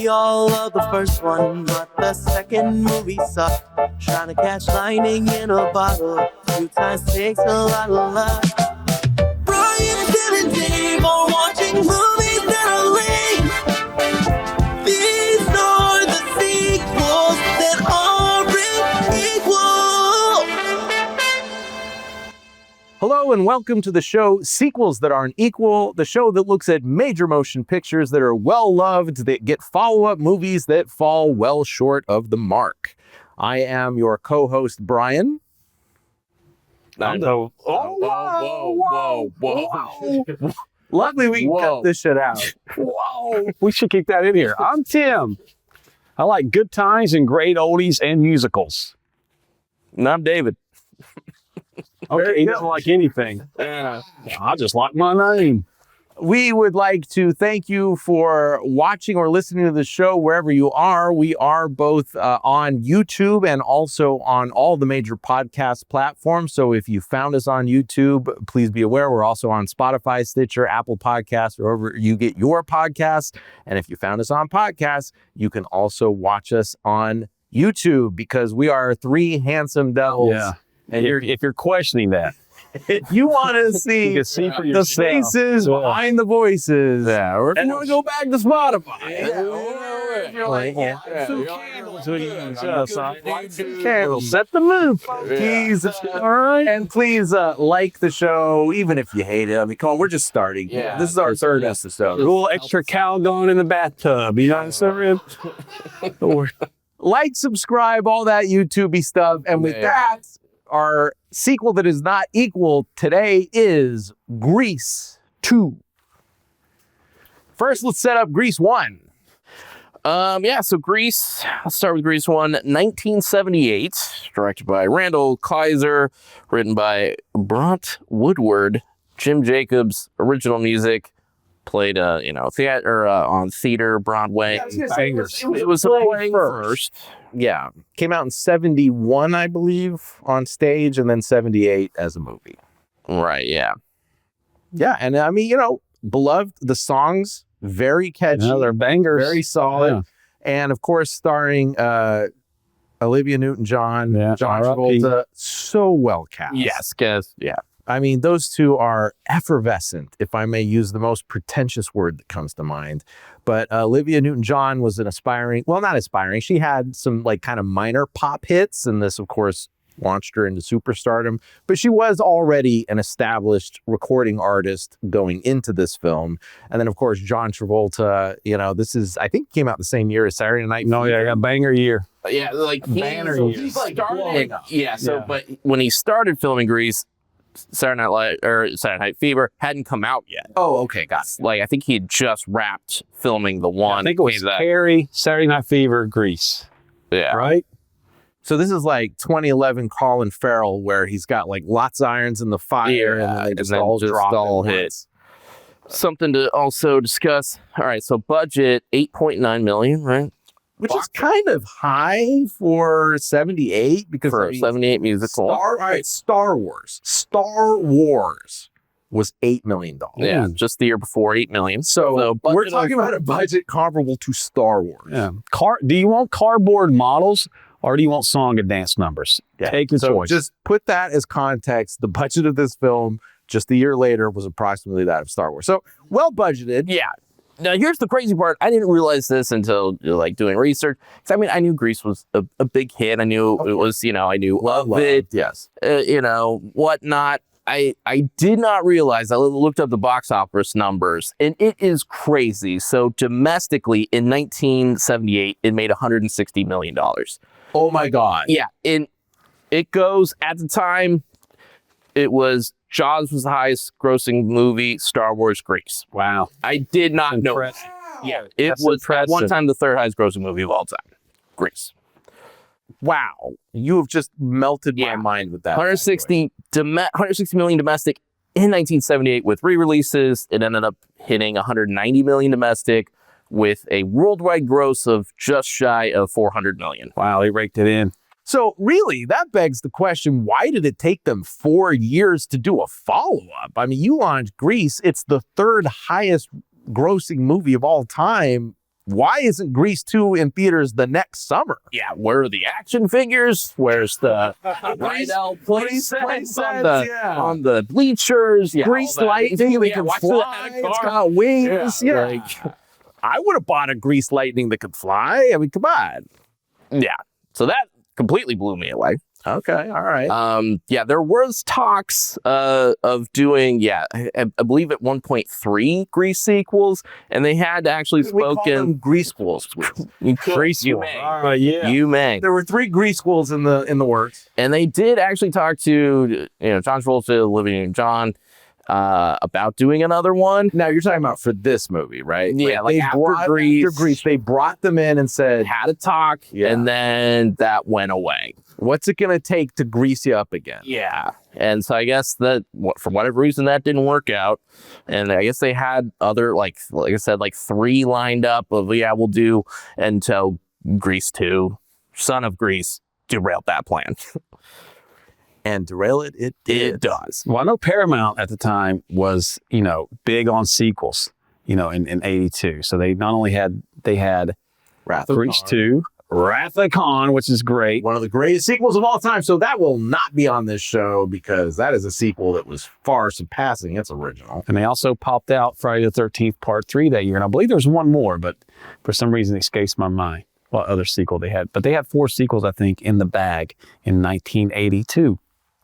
all love the first one, but the second movie sucked. Trying to catch lightning in a bottle 2 times takes a lot of luck. Brian, Tim, and Dave are watching movies that are lame. These are the sequels that aren't equal. Hello and welcome to the show Sequels That Aren't Equal, the show that looks at major motion pictures that are well-loved, that get follow-up movies that fall well short of the mark. I am your co-host, Brian. Whoa. Luckily, we can cut this shit out. Whoa. We should keep that in here. I'm Tim. I like good times and great oldies and musicals. And I'm David. Okay, he doesn't like anything. I just like my name. We would like to thank you for watching or listening to the show wherever you are. We are both on YouTube and also on all the major podcast platforms. So if you found us on YouTube, please be aware we're also on Spotify, Stitcher, Apple Podcasts, wherever you get your podcasts. And if you found us on podcasts, you can also watch us on YouTube because we are 3 handsome devils. Yeah. And if you're questioning that, if you want to see, can see for the yourself. faces behind the voices, or if you want to go back to Spotify, candles, set the mood, please. All right, and please like the show, even if you hate it. I mean, come on, we're just starting. Yeah, this is our third episode. A little extra Calgon in the bathtub. You know what I'm saying? Like, subscribe, all that YouTube-y stuff, and with that. Our sequel that is not equal today is Grease 2. First, let's set up Grease 1. So Grease, I'll start with Grease 1, 1978, directed by Randall Kleiser, written by Brant Woodward, Jim Jacobs, original music, played, theater, on theater, Broadway. It was playing first. Yeah. Came out in 71, I believe, on stage, and then 78 as a movie. Right, yeah. Yeah, and I mean, beloved. The songs, very catchy. They're bangers. Very solid. Yeah. And, of course, starring Olivia Newton-John, John Travolta. So well cast. Yes, yeah. I mean, those two are effervescent, if I may use the most pretentious word that comes to mind. But Olivia Newton-John was not aspiring. She had some kind of minor pop hits, and this, of course, launched her into superstardom. But she was already an established recording artist going into this film. And then, of course, John Travolta, this is, I think, came out the same year as Saturday Night Fever. No, yeah, I got banger year. Yeah, banner year. He's started, but when he started filming Grease, Saturday Night Fever hadn't come out yet. Oh, okay, got it. I think he had just wrapped filming the one. I think it was Carrie, Saturday Night Fever, Grease. Yeah. Right? So this is 2011 Colin Farrell, where he's got lots of irons in the fire, and then they just all hit. Something to also discuss. All right, so budget $8.9 million, right? Which is kind of high for 78 because for a 78 musical. Star Wars. Star Wars was $8 million. Yeah, just the year before, $8 million. So we're talking about a budget comparable to Star Wars. Yeah. Do you want cardboard models or do you want song and dance numbers? Yeah. Take your choice. Just put that as context. The budget of this film just a year later was approximately that of Star Wars. So well budgeted. Yeah. Now, here's the crazy part. I didn't realize this until doing research. Because I knew Grease was a big hit. I knew it was, I knew of it. Yes. Whatnot. I did not realize. I looked up the box office numbers, and it is crazy. So domestically, in 1978, it made $160 million. Oh my God. Yeah. And it goes at the time. It was Jaws was the highest grossing movie, Star Wars, Grease. Wow. I did not know. Wow. Yeah, it was at one time the third highest grossing movie of all time. Grease. Wow. You have just melted my mind with that. 160 million domestic in 1978 with re-releases. It ended up hitting 190 million domestic with a worldwide gross of just shy of 400 million. Wow, they raked it in. So really, that begs the question, why did it take them 4 years to do a follow-up? I mean, you launched Grease. It's the third highest grossing movie of all time. why isn't Grease 2 in theaters the next summer? Yeah, where are the action figures? Where's the Rydell on the bleachers? Yeah, Grease lightning that can fly. It's got wings. Yeah. Like, I would have bought a Grease lightning that could fly. I mean, come on. yeah. So that completely blew me away. Okay, all right. Yeah, there was talks of doing, I believe at 1.3 Grease sequels, and they had actually spoken Grease schools. You may. You may. There were 3 Grease schools in the works, and they did actually talk to John Travolta, Olivia Newton-John about doing another one. Now you're talking about for this movie, right? Yeah, like after Grease, they brought them in and said, had a talk, and then that went away. What's it going to take to grease you up again? Yeah. And so I guess that for whatever reason that didn't work out. And I guess they had other, like I said, like 3 lined up of, we'll do until Grease 2, Son of Grease, derailed that plan. And derail it did. It does. Well, I know Paramount at the time was, big on sequels, in 82. So they not only had Wrath of Grease Khan. 2, Wrath of Khan, which is great. One of the greatest sequels of all time. So that will not be on this show because that is a sequel that was far surpassing its original. And they also popped out Friday the 13th Part 3 that year. And I believe there's one more, but for some reason it escapes my mind what other sequel they had. But they had 4 sequels, I think, in the bag in 1982.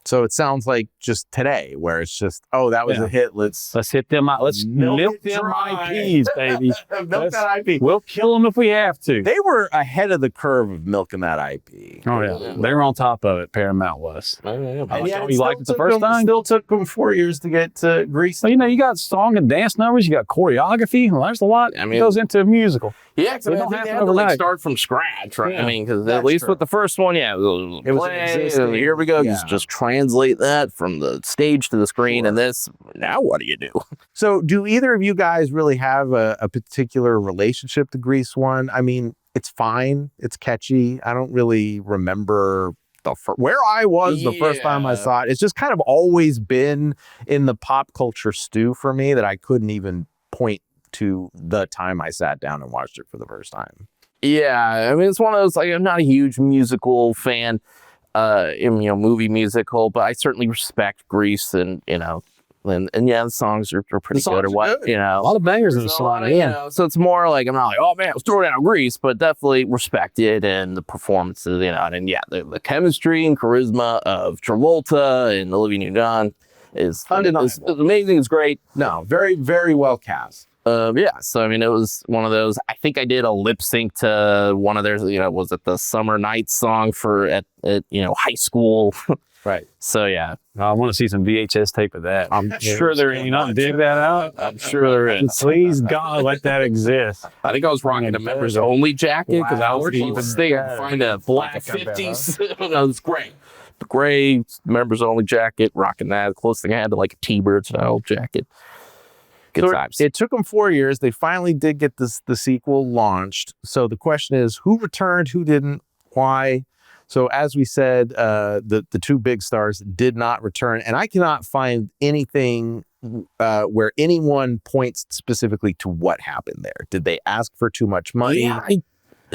So it sounds like just today, where it's just, that was a hit. Let's hit them out. Let's milk them dry. IPs, baby. milk that IP. We'll kill them if we have to. They were ahead of the curve of milking that IP. Oh, yeah. They were on top of it. Paramount was. And you liked it the first time? Still took them 4 years to get to Grease. Well, you got song and dance numbers. You got choreography. Well, there's a lot that goes into a musical. Yeah, because don't they have had to to overnight. start from scratch, right? Yeah. I mean, because at least with the first one, it was existing. here we go. Yeah. Just translate that from the stage to the screen, and this. Now, what do you do? So, do either of you guys really have a particular relationship to Grease 1? I mean, it's fine. It's catchy. I don't really remember where I was the first time I saw it. It's just kind of always been in the pop culture stew for me that I couldn't even point to the time I sat down and watched it for the first time. Yeah, I mean, it's one of those, like, I'm not a huge musical fan, movie musical, but I certainly respect Grease and the songs are pretty good or what, A lot of bangers in the song, so it's more like, I'm not like, oh man, let's throw down Grease, but definitely respect it and the performances, and the chemistry and charisma of Travolta and Olivia Newton-John is amazing. It's great. No, very, very well cast. So I mean, it was one of those. I think I did a lip sync to one of theirs. Was it the Summer Nights song for at high school? Right. So yeah, I want to see some VHS tape of that. I'm sure there ain't. Dig that out. I'm sure there is. Please God, let that exist. I think I was rocking a members only jacket because I was even thinking I find a black 50s. No, it's great. The gray members only jacket, rocking that. The closest thing I had to like a T-Bird style jacket. Good times. It took them 4 years. They finally did get the sequel launched. So the question is, who returned, who didn't, why? So as we said, the 2 big stars did not return. And I cannot find anything where anyone points specifically to what happened there. Did they ask for too much money? Yeah,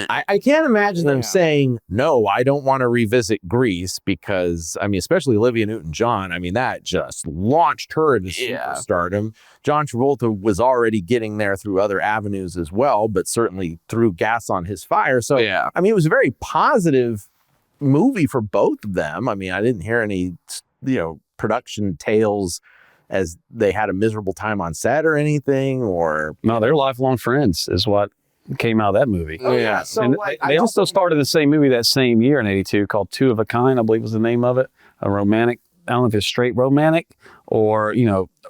I can't imagine them saying, no, I don't want to revisit Grease because, I mean, especially Olivia Newton-John, I mean, that just launched her into superstardom. John Travolta was already getting there through other avenues as well, but certainly threw gas on his fire. So, I mean, it was a very positive movie for both of them. I mean, I didn't hear any, production tales as they had a miserable time on set or anything, or... No, they're lifelong friends is what came out of that movie. Oh, yeah. So and they also started the same movie that same year in 82 called Two of a Kind, I believe was the name of it. A romantic, I don't know if it's straight romantic or,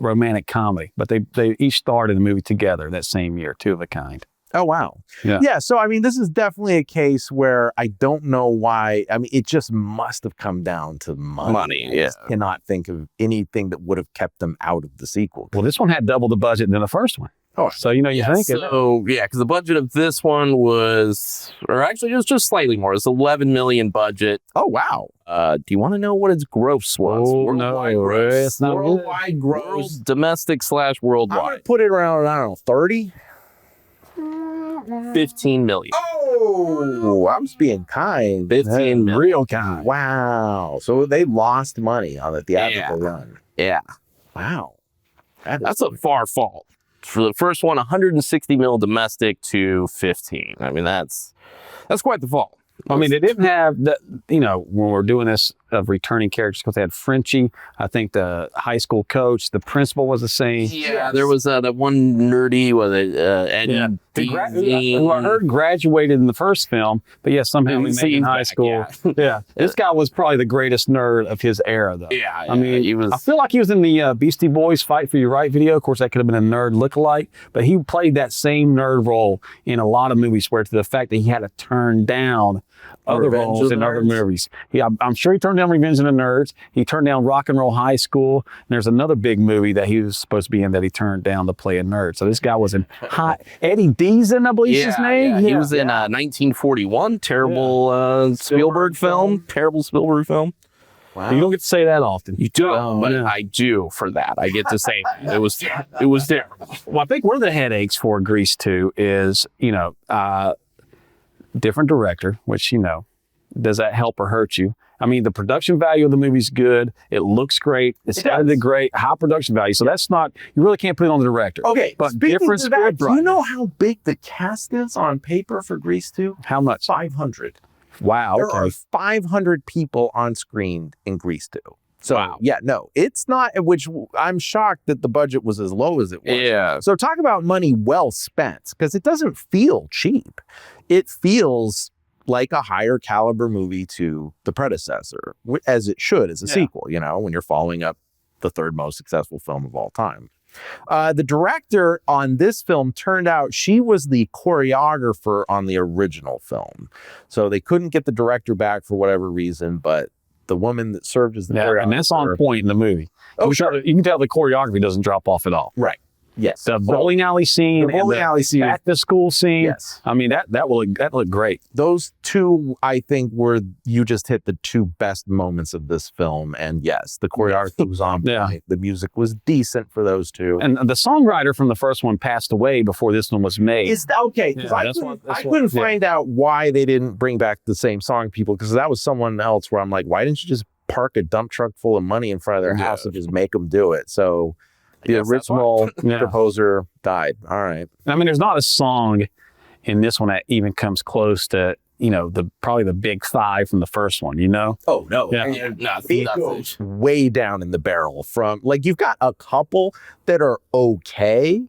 romantic comedy. But they each starred in the movie together that same year, Two of a Kind. Oh, wow. Yeah. So, I mean, this is definitely a case where I don't know why. I mean, it just must have come down to money. I just cannot think of anything that would have kept them out of the sequel. Well, this one had double the budget than the first one. Oh, so you think it. So because the budget of this one was, or actually it was just slightly more. It's $11 million budget. Oh wow! Do you want to know what its gross was? Oh no, it's not worldwide gross, domestic / worldwide. I'm gonna put it around 30. 15 million. Oh, I was being kind. 15 million. Real kind. Wow. So they lost money on the theatrical run. Yeah. Wow. That's a far fall. For the first one, 160 mil domestic to 15. I mean, that's quite the fall. I mean, they didn't have the, when we're doing this of returning characters, because they had Frenchie, I think the high school coach, the principal was the same. Yeah, there was that one nerdy, Eddie who I heard graduated in the first film, but yeah, somehow he made in high school. Yeah. This guy was probably the greatest nerd of his era, though. Yeah, I mean, I feel like he was in the Beastie Boys Fight for Your Right video. Of course, that could have been a nerd lookalike, but he played that same nerd role in a lot of movies, where to the fact that he had to turn down other roles in other movies. I'm sure he turned down Revenge of the Nerds. He turned down Rock and Roll High School. And there's another big movie that he was supposed to be in that he turned down to play a nerd. So this guy was in Eddie Deason, I believe his name. Yeah. He was in 1941, terrible Spielberg film. Terrible Spielberg film. Wow. You don't get to say that often. You don't, but I do for that. I get to say it was terrible. Well, I think one of the headaches for Grease 2 is, different director, which, does that help or hurt you? I mean, the production value of the movie's good. It looks great. It's edited great. High production value. So that's not, you really can't put it on the director. Okay, but speaking different to that, script do you know how big the cast is on paper for Grease 2? How much? 500. Wow. There are 500 people on screen in Grease 2. So, it's not, which I'm shocked that the budget was as low as it was. Yeah. So talk about money well spent, because it doesn't feel cheap. It feels like a higher caliber movie to the predecessor, as it should as a sequel, when you're following up the third most successful film of all time. The director on this film turned out she was the choreographer on the original film. So they couldn't get the director back for whatever reason, but the woman that served as the choreographer. And that's on point in the movie. Oh, sure. You can tell the choreography doesn't drop off at all. Right. Yes. The bowling alley scene, back to school scene. Yes. I mean, that looked great. Those two, I think, you just hit the two best moments of this film. And yes, the choreography was on point. The music was decent for those two. And the songwriter from the first one passed away before this one was made. Okay, because I couldn't find out why they didn't bring back the same song people, because that was someone else where I'm like, why didn't you just park a dump truck full of money in front of their house and just make them do it? So the original composer died. All right. I mean, there's not a song in this one that even comes close to, probably the big five from the first one, Oh, no. Yeah. It goes way down in the barrel from, you've got a couple that are okay.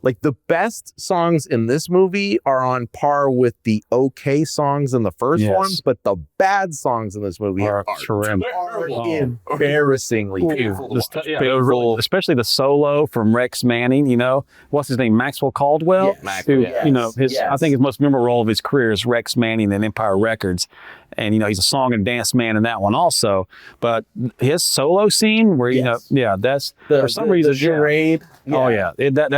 Like, the best songs in this movie are on par with the okay songs in the first ones, but the bad songs in this movie are embarrassingly beautiful. Especially the solo from Rex Manning, what's his name? Maxwell Caldwell? Yes. I think his most memorable role of his career is Rex Manning in Empire Records. And, he's a song and dance man in that one also. But his solo scene where, that's for some reason. The charade. Oh, yeah. That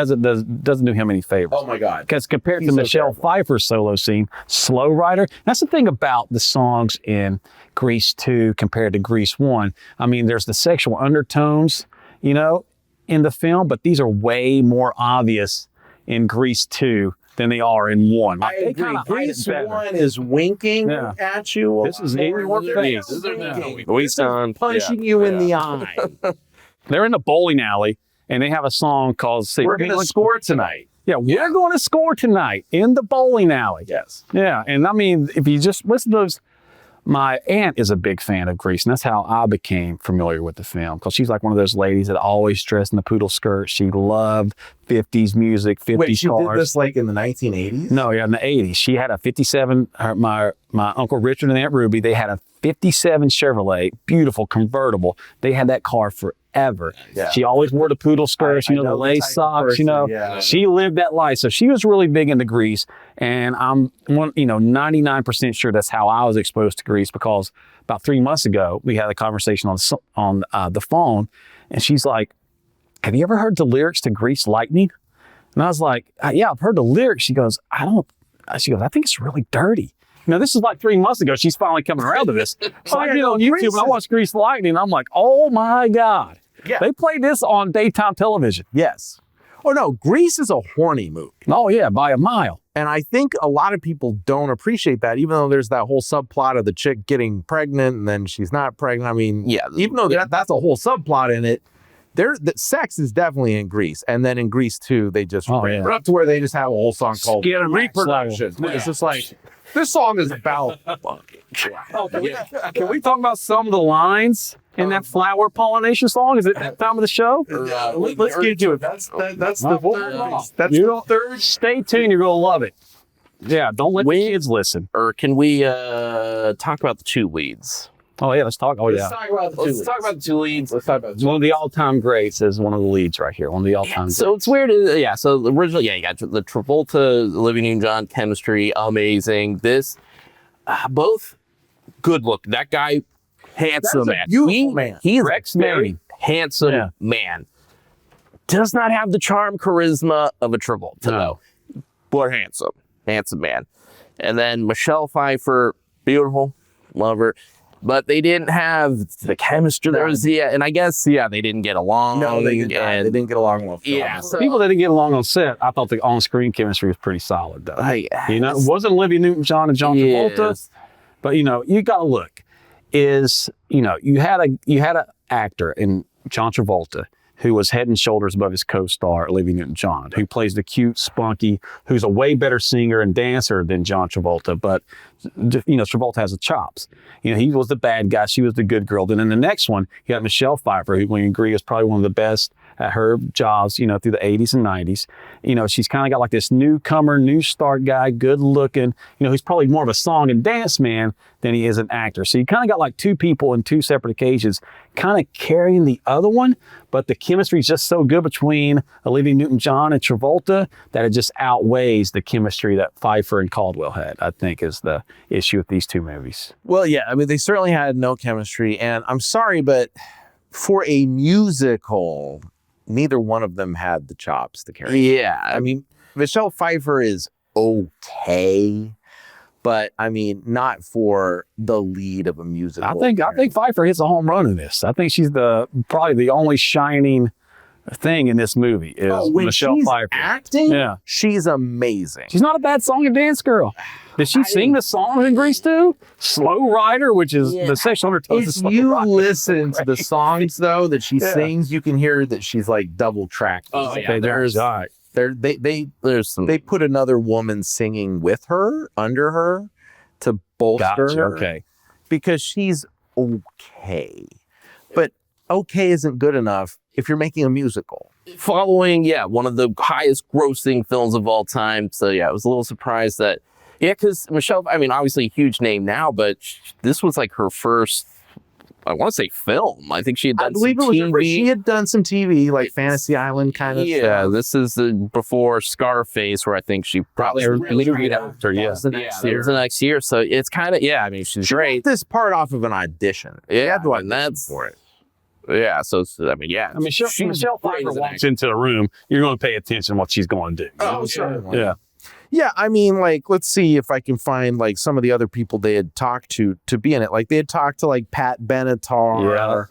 doesn't do him any favors. Oh, my God. Because compared to Michelle Pfeiffer's solo scene, Slow Rider, that's the thing about the songs in Grease 2 compared to Grease 1. I mean, there's the sexual undertones, in the film, but these are way more obvious in Grease 2 than they are in 1. I agree. Grease 1 is winking at you. This is in your face. Punching you in the eye. They're in the bowling alley, and they have a song called We're going to score tonight. Yeah, we're going to score tonight in the bowling alley. Yes. Yeah, and I mean, if you just listen to those, my aunt is a big fan of Grease, and that's how I became familiar with the film, because she's like one of those ladies that always dressed in the poodle skirt. She loved 50s music, 50s Wait, she cars. did this in the 1980s? No, in the 80s. She had a 57, my Uncle Richard and Aunt Ruby, they had a 57 Chevrolet, beautiful convertible. They had that car forever. Yeah. She always wore the poodle skirts, the lace socks, She lived that life. So she was really big into Grease. And I'm 99% sure that's how I was exposed to Grease, because about 3 months ago, we had a conversation on the phone, and she's like, have you ever heard the lyrics to Grease Lightning? And I was like, yeah, I've heard the lyrics. She goes, I think it's really dirty. This is like 3 months ago. She's finally coming around to this. So I get on YouTube and I watch Grease Lightning. And I'm like, oh my God. Yeah. They played this on daytime television. Yes. Oh no, Grease is a horny movie. Oh yeah, by a mile. And I think a lot of people don't appreciate that, even though there's that whole subplot of the chick getting pregnant and then she's not pregnant. I mean, Yeah. even though that's a whole subplot in it, the sex is definitely in Grease. And then in Grease 2, they just yeah. up to where they just have a whole song called Skin and Reproduction. Yeah. It's just like, this song is about Can we talk about some of the lines in that flower pollination song? Is it that time of the show? let's get to it. That's the third. That's the third. Stay tuned. You're going to love it. Yeah, don't let the kids listen. Or can we talk about the two leads? Oh, yeah, let's talk. Oh, yeah. Let's talk about the two leads. Let's talk about One of the all-time greats is one of the leads right here. One of the all-time greats. So it's weird. Yeah. So originally, you got the Travolta, Olivia Newton-John chemistry, amazing. This, both good look. That guy, handsome man. Man. He's Rex very Manning. handsome man. Does not have the charm, charisma of a Travolta, though. But handsome man. And then Michelle Pfeiffer, beautiful, love her. But they didn't have the chemistry. There was and I guess they didn't get along. No, they did not. And They didn't get along well. yeah, so, People that didn't get along on set, I thought the on-screen chemistry was pretty solid, though. You know, it wasn't Olivia Newton-John and John Travolta, yes. but you got to look. You had an actor in John Travolta who was head and shoulders above his co-star Olivia Newton-John, who plays the cute, spunky, who's a way better singer and dancer than John Travolta. But Travolta has the chops. He was the bad guy, she was the good girl. Then in the next one, you got Michelle Pfeiffer, who, when you agree, is probably one of the best at her jobs, through the 80s and 90s. She's kind of got like this newcomer, new start guy, good looking, he's probably more of a song and dance man than he is an actor. So you kind of got like two people in two separate occasions kind of carrying the other one, but the chemistry is just so good between Olivia Newton-John and Travolta that it just outweighs the chemistry that Pfeiffer and Caldwell had, I think, is the issue with these two movies. Well, yeah, I mean, they certainly had no chemistry, and I'm sorry, but for a musical, neither one of them had the chops to carry. Yeah. I mean, Michelle Pfeiffer is okay, but I mean, not for the lead of a musical. I think Pfeiffer hits a home run in this. I think she's probably the only shining thing in this movie is when Michelle she's Pfeiffer. acting, Yeah. she's amazing. She's not a bad song and dance girl. Did she sing the song in Grease too? Slow Rider, which is the sexual undertones of If Slow you Rider. listen to the songs though that she sings, you can hear that she's like double tracked. Oh, yeah. Okay, there's There's some. They put another woman singing with her, under her, to bolster her. Okay. Because she's okay. But okay isn't good enough if you're making a musical. Following, one of the highest grossing films of all time. So, I was a little surprised that, because Michelle, I mean, obviously a huge name now, but this was like her first, I want to say film. I think she had done I believe some it was TV. she had done some TV, like Fantasy Island kind of stuff. This is before Scarface, where I think she probably Really after, it was the next year. So it's kind of, I mean, she's She great. wrote this part off of an audition. Yeah, She had to and that's for it. Yeah, so I mean, I mean, she's Michelle great Pfeiffer as an walks actor. into the room, you're going to pay attention to what she's going to do. Oh, sure. Yeah. Yeah, I mean, like, let's see if I can find like some of the other people they had talked to be in it. Like they had talked to like Pat Benatar.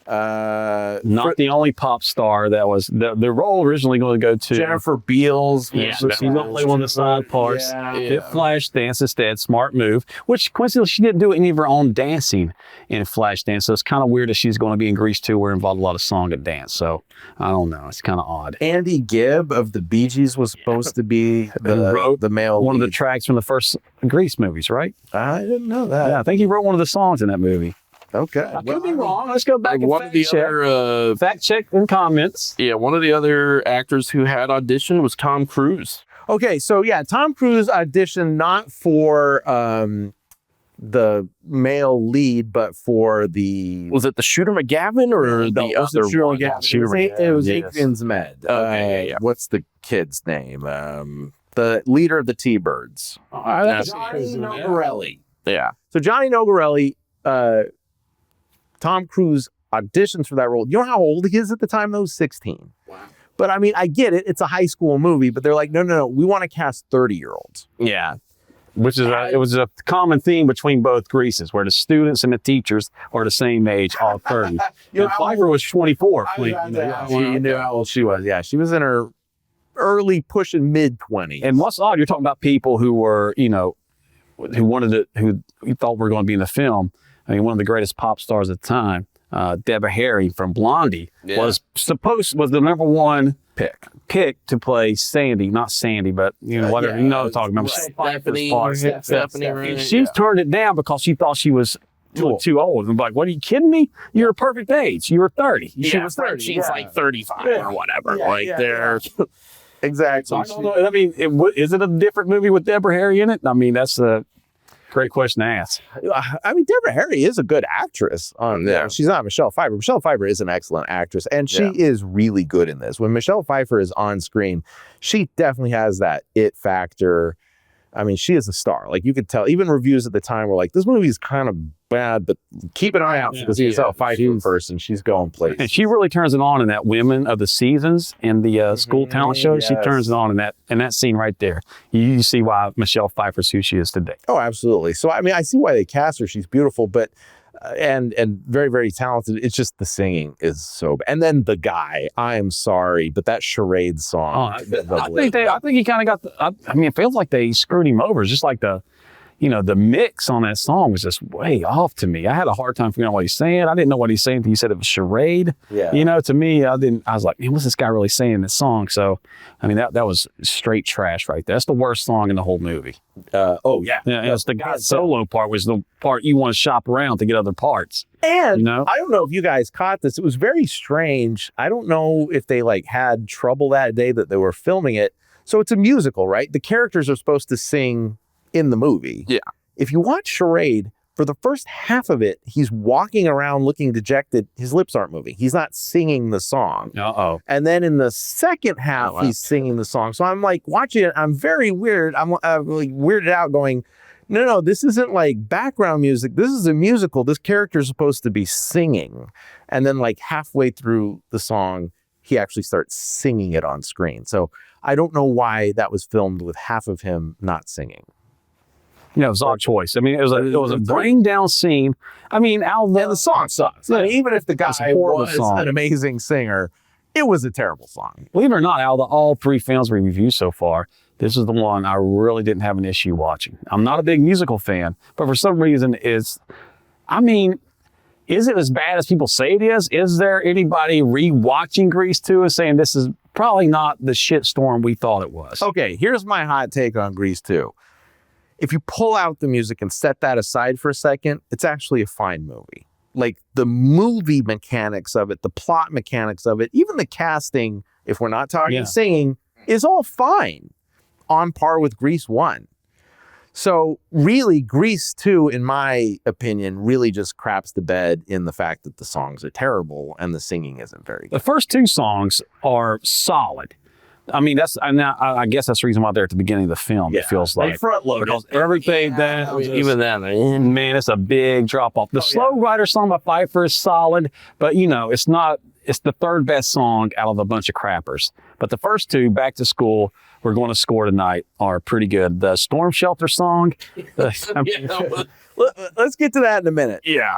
Not the only pop star that was the role originally going to go to Jennifer Beals. Yeah, so she's going to play one of the side parts. Yeah. It Flashdance instead, smart move. Which coincidentally, she didn't do any of her own dancing in Flashdance, so it's kind of weird that she's going to be in Grease 2, where it involved a lot of song and dance. So I don't know, it's kind of odd. Andy Gibb of the Bee Gees was supposed to be the male One of the lead. tracks from the first Grease movies, right? I didn't know that. Yeah, I think he wrote one of the songs in that movie. Okay. I could be wrong. Let's go back and One of the other, fact check in comments. one of the other actors who had auditioned was Tom Cruise. Okay, so yeah, Tom Cruise auditioned not for the male lead, but for the Was it the Shooter McGavin or the other Shooter one? McGavin. Shooter It was McGavin, yes. Adrian Zmed. Okay, yeah. What's the kid's name? The leader of the T-Birds. Johnny Nogarelli. Yeah. So Johnny Nogarelli, Tom Cruise auditions for that role. You know how old he is at the time? Though 16. Wow. But I mean, I get it. It's a high school movie, but they're like, no. We want to cast 30-year-olds. Yeah. Which is it was a common theme between both Greases, where the students and the teachers are the same age, all 30. And Pfeiffer was 24. You knew how old she was. Yeah, she was in her early pushing mid-20s. And what's odd, you're talking about people who were, who wanted to, who you thought were going to be in the film. I mean, one of the greatest pop stars at the time, Deborah Harry from Blondie, was the number one pick to play Sandy, not Sandy, but whatever, what I'm talking about. Stephanie, right? She's turned it down because she thought she was too old. I'm like, what, are you kidding me? You're a perfect age. You were 30. She was 30. She's like 35 or whatever. They're exactly. So I don't know. I mean, is it a different movie with Deborah Harry in it? I mean, that's a great question to ask. I mean, Deborah Harry is a good actress. She's not Michelle Pfeiffer. Michelle Pfeiffer is an excellent actress, and she is really good in this. When Michelle Pfeiffer is on screen, she definitely has that it factor. I mean, she is a star. Like, you could tell, even reviews at the time were like, this movie is kind of bad, but keep an eye out for this Michelle Pfeiffer person. She's going places. And she really turns it on in that Women of the Seasons in the school talent show. She turns it on in that scene right there. You see why Michelle Pfeiffer's who she is today. Oh, absolutely. So, I mean, I see why they cast her. She's beautiful, but and very, very talented. It's just the singing is so bad. And then the guy, I'm sorry, but that charade song. I think he kind of got I mean, it feels like they screwed him over. It's just like the mix on that song was just way off to me. I had a hard time figuring out what he's saying. I didn't know what he's saying until you said it was charade. Yeah. To me, I was like, man, what's this guy really saying in this song? So, I mean, that was straight trash right there. That's the worst song in the whole movie. It's the guy's solo part was the part you want to shop around to get other parts. And I don't know if you guys caught this. It was very strange. I don't know if they had trouble that day that they were filming it. So it's a musical, right? The characters are supposed to sing in the movie. Yeah. If you watch Charade, for the first half of it, he's walking around looking dejected. His lips aren't moving. He's not singing the song. Uh-oh. And then in the second half, he's singing the song. So I'm like watching it. I'm very weird. I'm like weirded out going, no, this isn't like background music. This is a musical. This character is supposed to be singing. And then like halfway through the song, he actually starts singing it on screen. So I don't know why that was filmed with half of him not singing. It was our choice. I mean, it was a brain down scene. I mean, and the song sucks. I mean, even if the guy was song. an amazing singer, it was a terrible song. Believe it or not, out of all three films we reviewed so far, this is the one I really didn't have an issue watching. I'm not a big musical fan, but for some reason is it as bad as people say it is? Is there anybody re-watching Grease 2 and saying this is probably not the shitstorm we thought it was? Okay, here's my hot take on Grease 2. If you pull out the music and set that aside for a second, it's actually a fine movie. Like the movie mechanics of it, the plot mechanics of it, even the casting, if we're not talking singing, is all fine, on par with Grease 1. So really, Grease 2, in my opinion, really just craps the bed in the fact that the songs are terrible and the singing isn't very good. The first two songs are solid. I mean, I guess that's the reason why they're at the beginning of the film. It feels like they front loaded everything. Even then, man, it's a big drop off. The Slow Rider song by Pfeiffer is solid, but it's not. It's the third best song out of a bunch of crappers. But the first two, Back to School, We're Going to Score Tonight, are pretty good. The Storm Shelter song. Let's get to that in a minute. Yeah.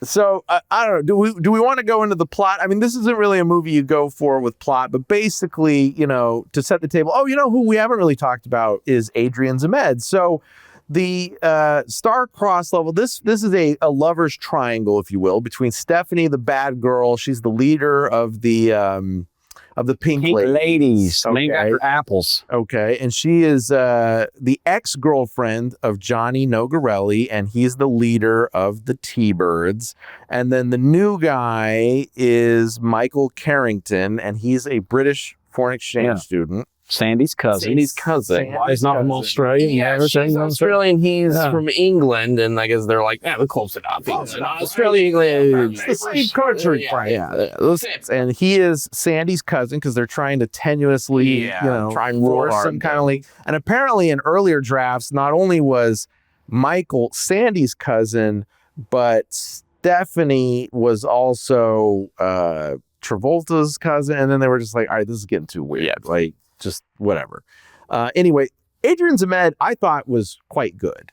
So I don't know. Do we want to go into the plot? I mean, this isn't really a movie you go for with plot, but basically, to set the table. Oh, who we haven't really talked about is Adrian Zmed. So the star-crossed level. This is a lover's triangle, if you will, between Stephanie, the bad girl. She's the leader of the Pink Ladies, named after apples. Okay, and she is the ex-girlfriend of Johnny Nogarelli, and he's the leader of the T-Birds. And then the new guy is Michael Carrington, and he's a British foreign exchange student. Sandy's cousin. Why he's not from Australia? Yeah, she's Australian. He's from England, and I guess they're like, we're close enough. Australia, England. It's the same country. And he is Sandy's cousin because they're trying to tenuously, try and rule some kind of league. And apparently in earlier drafts, not only was Michael Sandy's cousin, but Stephanie was also Travolta's cousin. And then they were just like, all right, this is getting too weird. Like, just whatever. Anyway, Adrian Zmed, I thought was quite good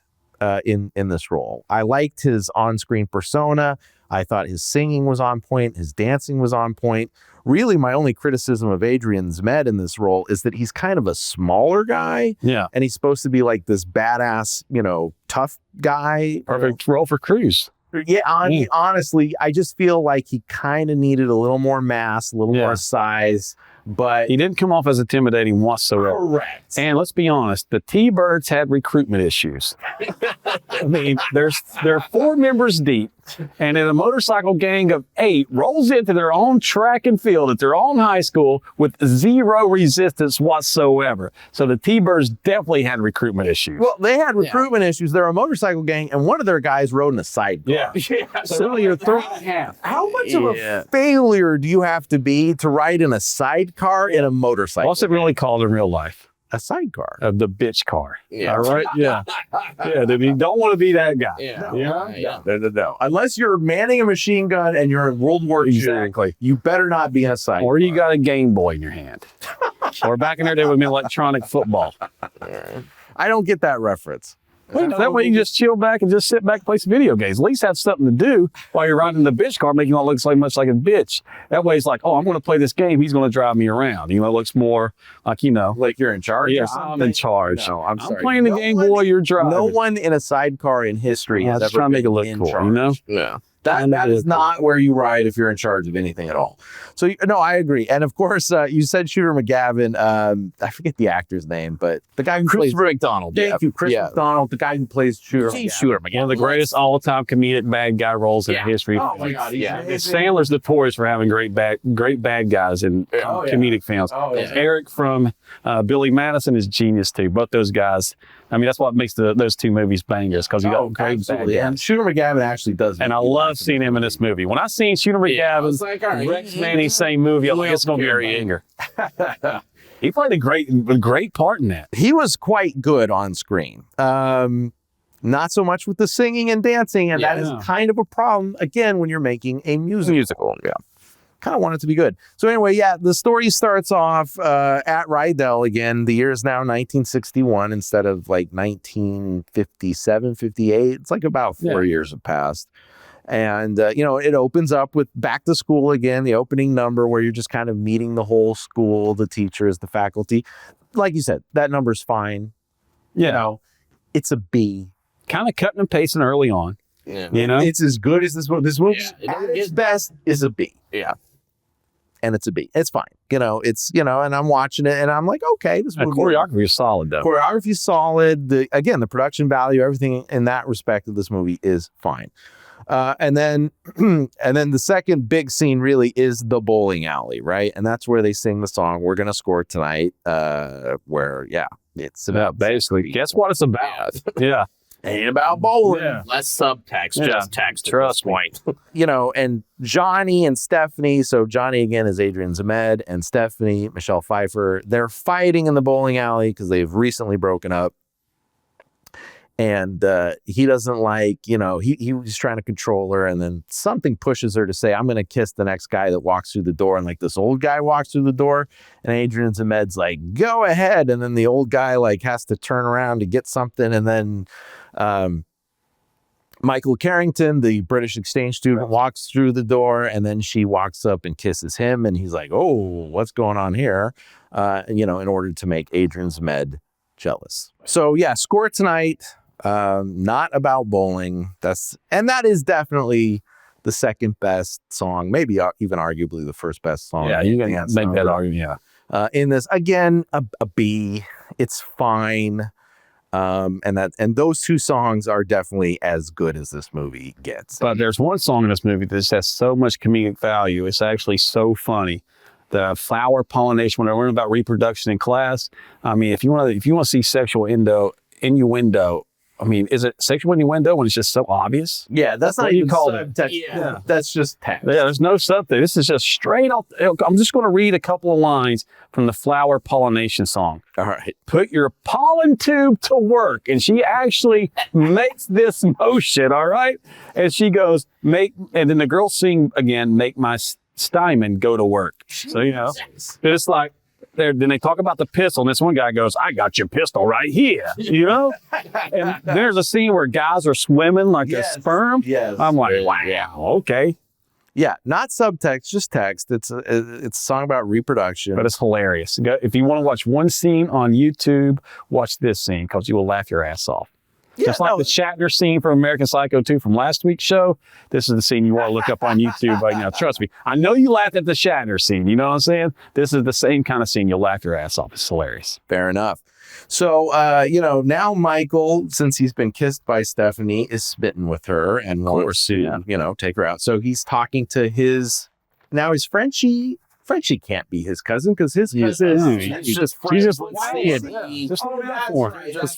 in this role. I liked his on-screen persona. I thought his singing was on point. His dancing was on point. Really, my only criticism of Adrian Zmed in this role is that he's kind of a smaller guy. Yeah. And he's supposed to be like this badass, tough guy. Perfect role for Cruise. Yeah, honestly, I just feel like he kind of needed a little more mass, a little more size, but he didn't come off as intimidating whatsoever. Correct. And let's be honest, the T-Birds had recruitment issues. I mean, they're 4 members deep, and in a motorcycle gang of 8 rolls into their own track and field at their own high school with 0 resistance whatsoever. So the T-Birds definitely had recruitment issues. Well, they had recruitment issues. They're a motorcycle gang, and one of their guys rode in a sidecar. Yeah. So you're 3.5. How much of a failure do you have to be to ride in a sidecar in a motorcycle? What's it really called in real life? A sidecar. The bitch car. Yeah. All right. Yeah. Yeah. You don't want to be that guy. Yeah. No. Unless you're manning a machine gun and you're in World War II, Exactly. you better not be in a sidecar. Or you got a Game Boy in your hand. Or back in there, they would be electronic football. I don't get that reference. That way you can just chill back and just sit back and play some video games. At least have something to do while you're riding the bitch car, making it look so much like a bitch. That way it's like, oh, I'm going to play this game. He's going to drive me around. It looks more like, like you're in charge. Yes, I'm in charge. No, I'm sorry. I'm playing the Game Boy, you're driving. No one in a sidecar in history has ever trying to make it been look in cool, charge. Yeah. That is not where you ride if you're in charge of anything at all. So, no, I agree. And of course, you said Shooter McGavin. I forget the actor's name, but the guy who plays Christopher McDonald. Thank you, Chris McDonald, the guy who plays Shooter McGavin. One of the greatest all-time comedic bad guy roles in history. Oh my God! Sandler's notorious for having great bad guys in comedic films. Eric from Billy Madison is genius too. Both those guys. I mean, that's what makes those 2 movies bangers, because you got great bad guys. And Shooter McGavin actually does. And I love seeing him in this movie. When I seen Shooter McGavin, Rex Manning same movie, I'm like, it's going to be a banger. He played a great part in that. He was quite good on screen. Not so much with the singing and dancing, and that is kind of a problem, again, when you're making a musical. Yeah. Kind of want it to be good. So anyway, the story starts off at Rydell again. The year is now 1961 instead of like 1957, 58. It's like about 4 years have passed. And, it opens up with back to school again, the opening number where you're just kind of meeting the whole school, the teachers, the faculty. Like you said, that number's fine. It's a B. Kind of cutting and pasting early on. Yeah. It's as good as this movie. This movie at its best is a B. Yeah. And it's a B. It's fine. It's, and I'm watching it and I'm like, okay, this movie. Choreography is solid though. Choreography is solid. The production value, everything in that respect of this movie is fine. And then the second big scene really is the bowling alley, right? And that's where they sing the song "We're Gonna Score Tonight," where it's about basically. Guess what it's about? Yeah. Ain't about bowling. Yeah. Less subtext, just text. Trust point. And Johnny and Stephanie. So Johnny again is Adrian Zmed, and Stephanie, Michelle Pfeiffer. They're fighting in the bowling alley because they've recently broken up. And he doesn't like, he was trying to control her, and then something pushes her to say, I'm going to kiss the next guy that walks through the door. And like this old guy walks through the door, and Adrian Zed's like, go ahead. And then the old guy like has to turn around to get something. And then Michael Carrington, the British exchange student, walks through the door, and then she walks up and kisses him. And he's like, oh, what's going on here? In order to make Adrian Zed jealous. So Score Tonight. Not about bowling. That is definitely the second best song, maybe even arguably the first best song. Yeah, you can make that argument. Yeah. In this, again, a B. It's fine. And those 2 songs are definitely as good as this movie gets. But there's one song in this movie that just has so much comedic value. It's actually so funny. The flower pollination, when I learned about reproduction in class. I mean, if you want to see sexual innuendo. I mean, is it sexual innuendo when it's just so obvious? Yeah, that's not even called subtext. Yeah. That's just text. Yeah, there's no subtext. This is just straight off. I'm just going to read a couple of lines from the flower pollination song. All right. Put your pollen tube to work. And she actually makes this motion, all right? And she goes, and then the girls sing again, make my Steinman go to work. So, it's like, then they talk about the pistol, and this one guy goes, "I got your pistol right here," you know. And there's a scene where guys are swimming like a sperm. Yes. I'm like, wow, okay. Yeah, not subtext, just text. It's a song about reproduction. But it's hilarious. If you want to watch one scene on YouTube, watch this scene because you will laugh your ass off. Yeah, just like the Shatner scene from American Psycho 2 from last week's show, this is the scene you want to look up on YouTube right now. Trust me. I know you laughed at the Shatner scene. You know what I'm saying? This is the same kind of scene. You'll laugh your ass off. It's hilarious. Fair enough. So, now Michael, since he's been kissed by Stephanie, is smitten with her and wants to, take her out. So he's talking to his Frenchie. Frenchie can't be his cousin because his cousin is just friends. just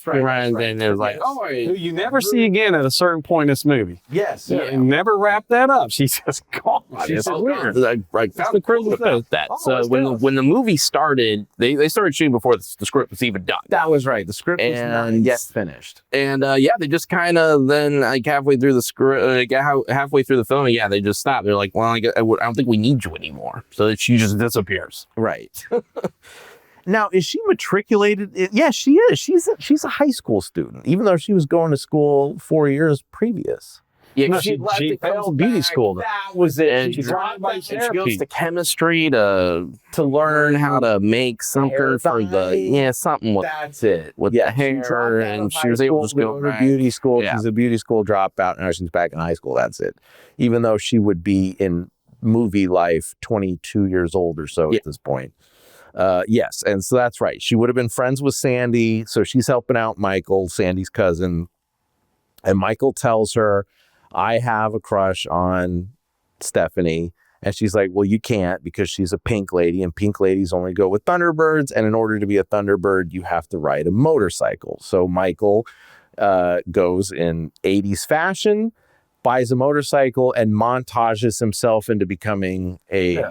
friends, and they're like, who you never see again at a certain point in this movie. Yes. Yeah. Never wrap that up. She's just gone. It's weird. That's the crazy thing. So when the movie started, they started shooting before the script was even done. That was right. The script was not yet finished. And they just kind of then like halfway through the script, halfway through the film, they just stopped. They're like, well, I don't think we need you anymore. So that she just disappears. Right. Now, is she matriculated? Yeah, she is. She's a high school student, even though she was going to school 4 years previous. Yeah, no, she failed beauty school. That was it. And she goes to chemistry to learn how to make something for something with that's it with the hair, and she was able to go to beauty school. Yeah. She's a beauty school dropout. Now she's back in high school. That's it. Even though she would be in movie life 22 years old or so at this point. Yes, and so that's right. She would have been friends with Sandy, so she's helping out Michael, Sandy's cousin. And Michael tells her, I have a crush on Stephanie. And she's like, well, you can't because she's a pink lady, and pink ladies only go with Thunderbirds. And in order to be a Thunderbird, you have to ride a motorcycle. So Michael goes in 80s fashion, buys a motorcycle, and montages himself into becoming a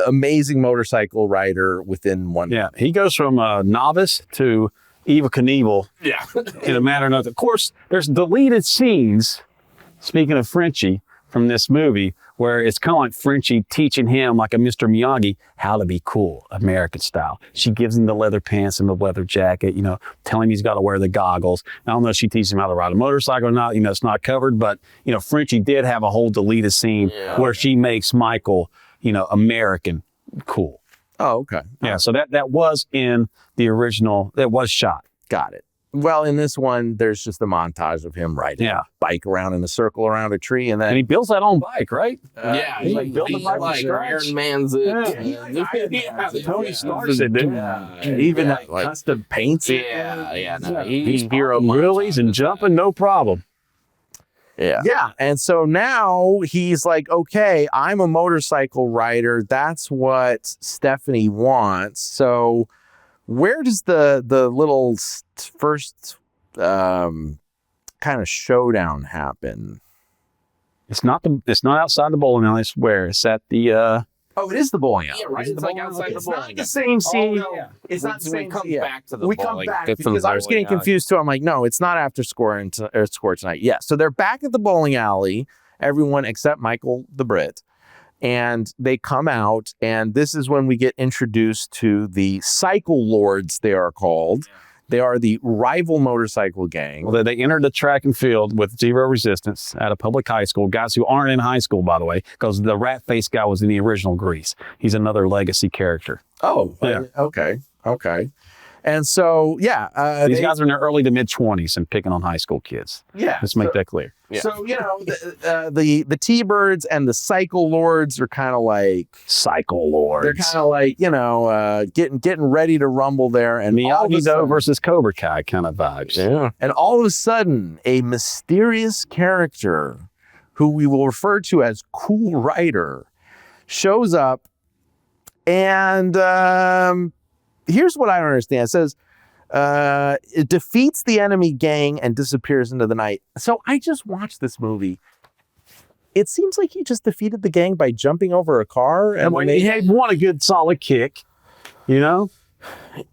amazing motorcycle rider within one. Yeah, he goes from a novice to Evel Knievel in a matter of nothing. Of course, there's deleted scenes, speaking of Frenchie, from this movie, where it's kind of like Frenchie teaching him, like a Mr. Miyagi, how to be cool, American style. She gives him the leather pants and the leather jacket, telling him he's got to wear the goggles. I don't know if she teaches him how to ride a motorcycle or not, it's not covered, but, Frenchie did have a whole deleted scene where she makes Michael, American cool. Oh, okay. Yeah, so that was in the original, that was shot. Got it. Well, in this one, there's just a montage of him riding a bike around in a circle around a tree, and he builds that own bike, right? He built a bike like Iron Man's it. Tony Stark's it, dude. Even custom paints it. He's hero wheelies and jumping, no problem. Yeah. And so now he's like, okay, I'm a motorcycle rider. That's what Stephanie wants. So where does the little first kind of showdown happen? It's not outside the bowling alley. I swear. It's at the Oh, it is the bowling alley. Yeah, right. It's like outside the bowling alley. It's not the same scene. Oh, no. It's not the same scene. scene. Back to the we bowling. come back because I was getting confused too. I'm like, no, it's not after score tonight. Yeah, so they're back at the bowling alley, everyone except Michael the Brit. And they come out, and this is when we get introduced to the Cycle Lords, they are called. They are the rival motorcycle gang. Well, they entered the track and field with zero resistance at a public high school. Guys who aren't in high school, by the way, because the rat-faced guy was in the original Grease. He's another legacy character. Oh, yeah. Okay. And so, these guys are in their early to mid-20s and picking on high school kids. Yeah. Let's make that clear. Yeah. So, the T-Birds and the Cycle Lords are kind of like... Cycle Lords. They're kind of like, getting ready to rumble there. And Miyagi-Do versus Cobra Kai kind of vibes. Yeah. And all of a sudden, a mysterious character who we will refer to as Cool Rider shows up. And here's what I don't understand. It says, it defeats the enemy gang and disappears into the night. So I just watched this movie. It seems like he just defeated the gang by jumping over a car. And when he had won a good solid kick,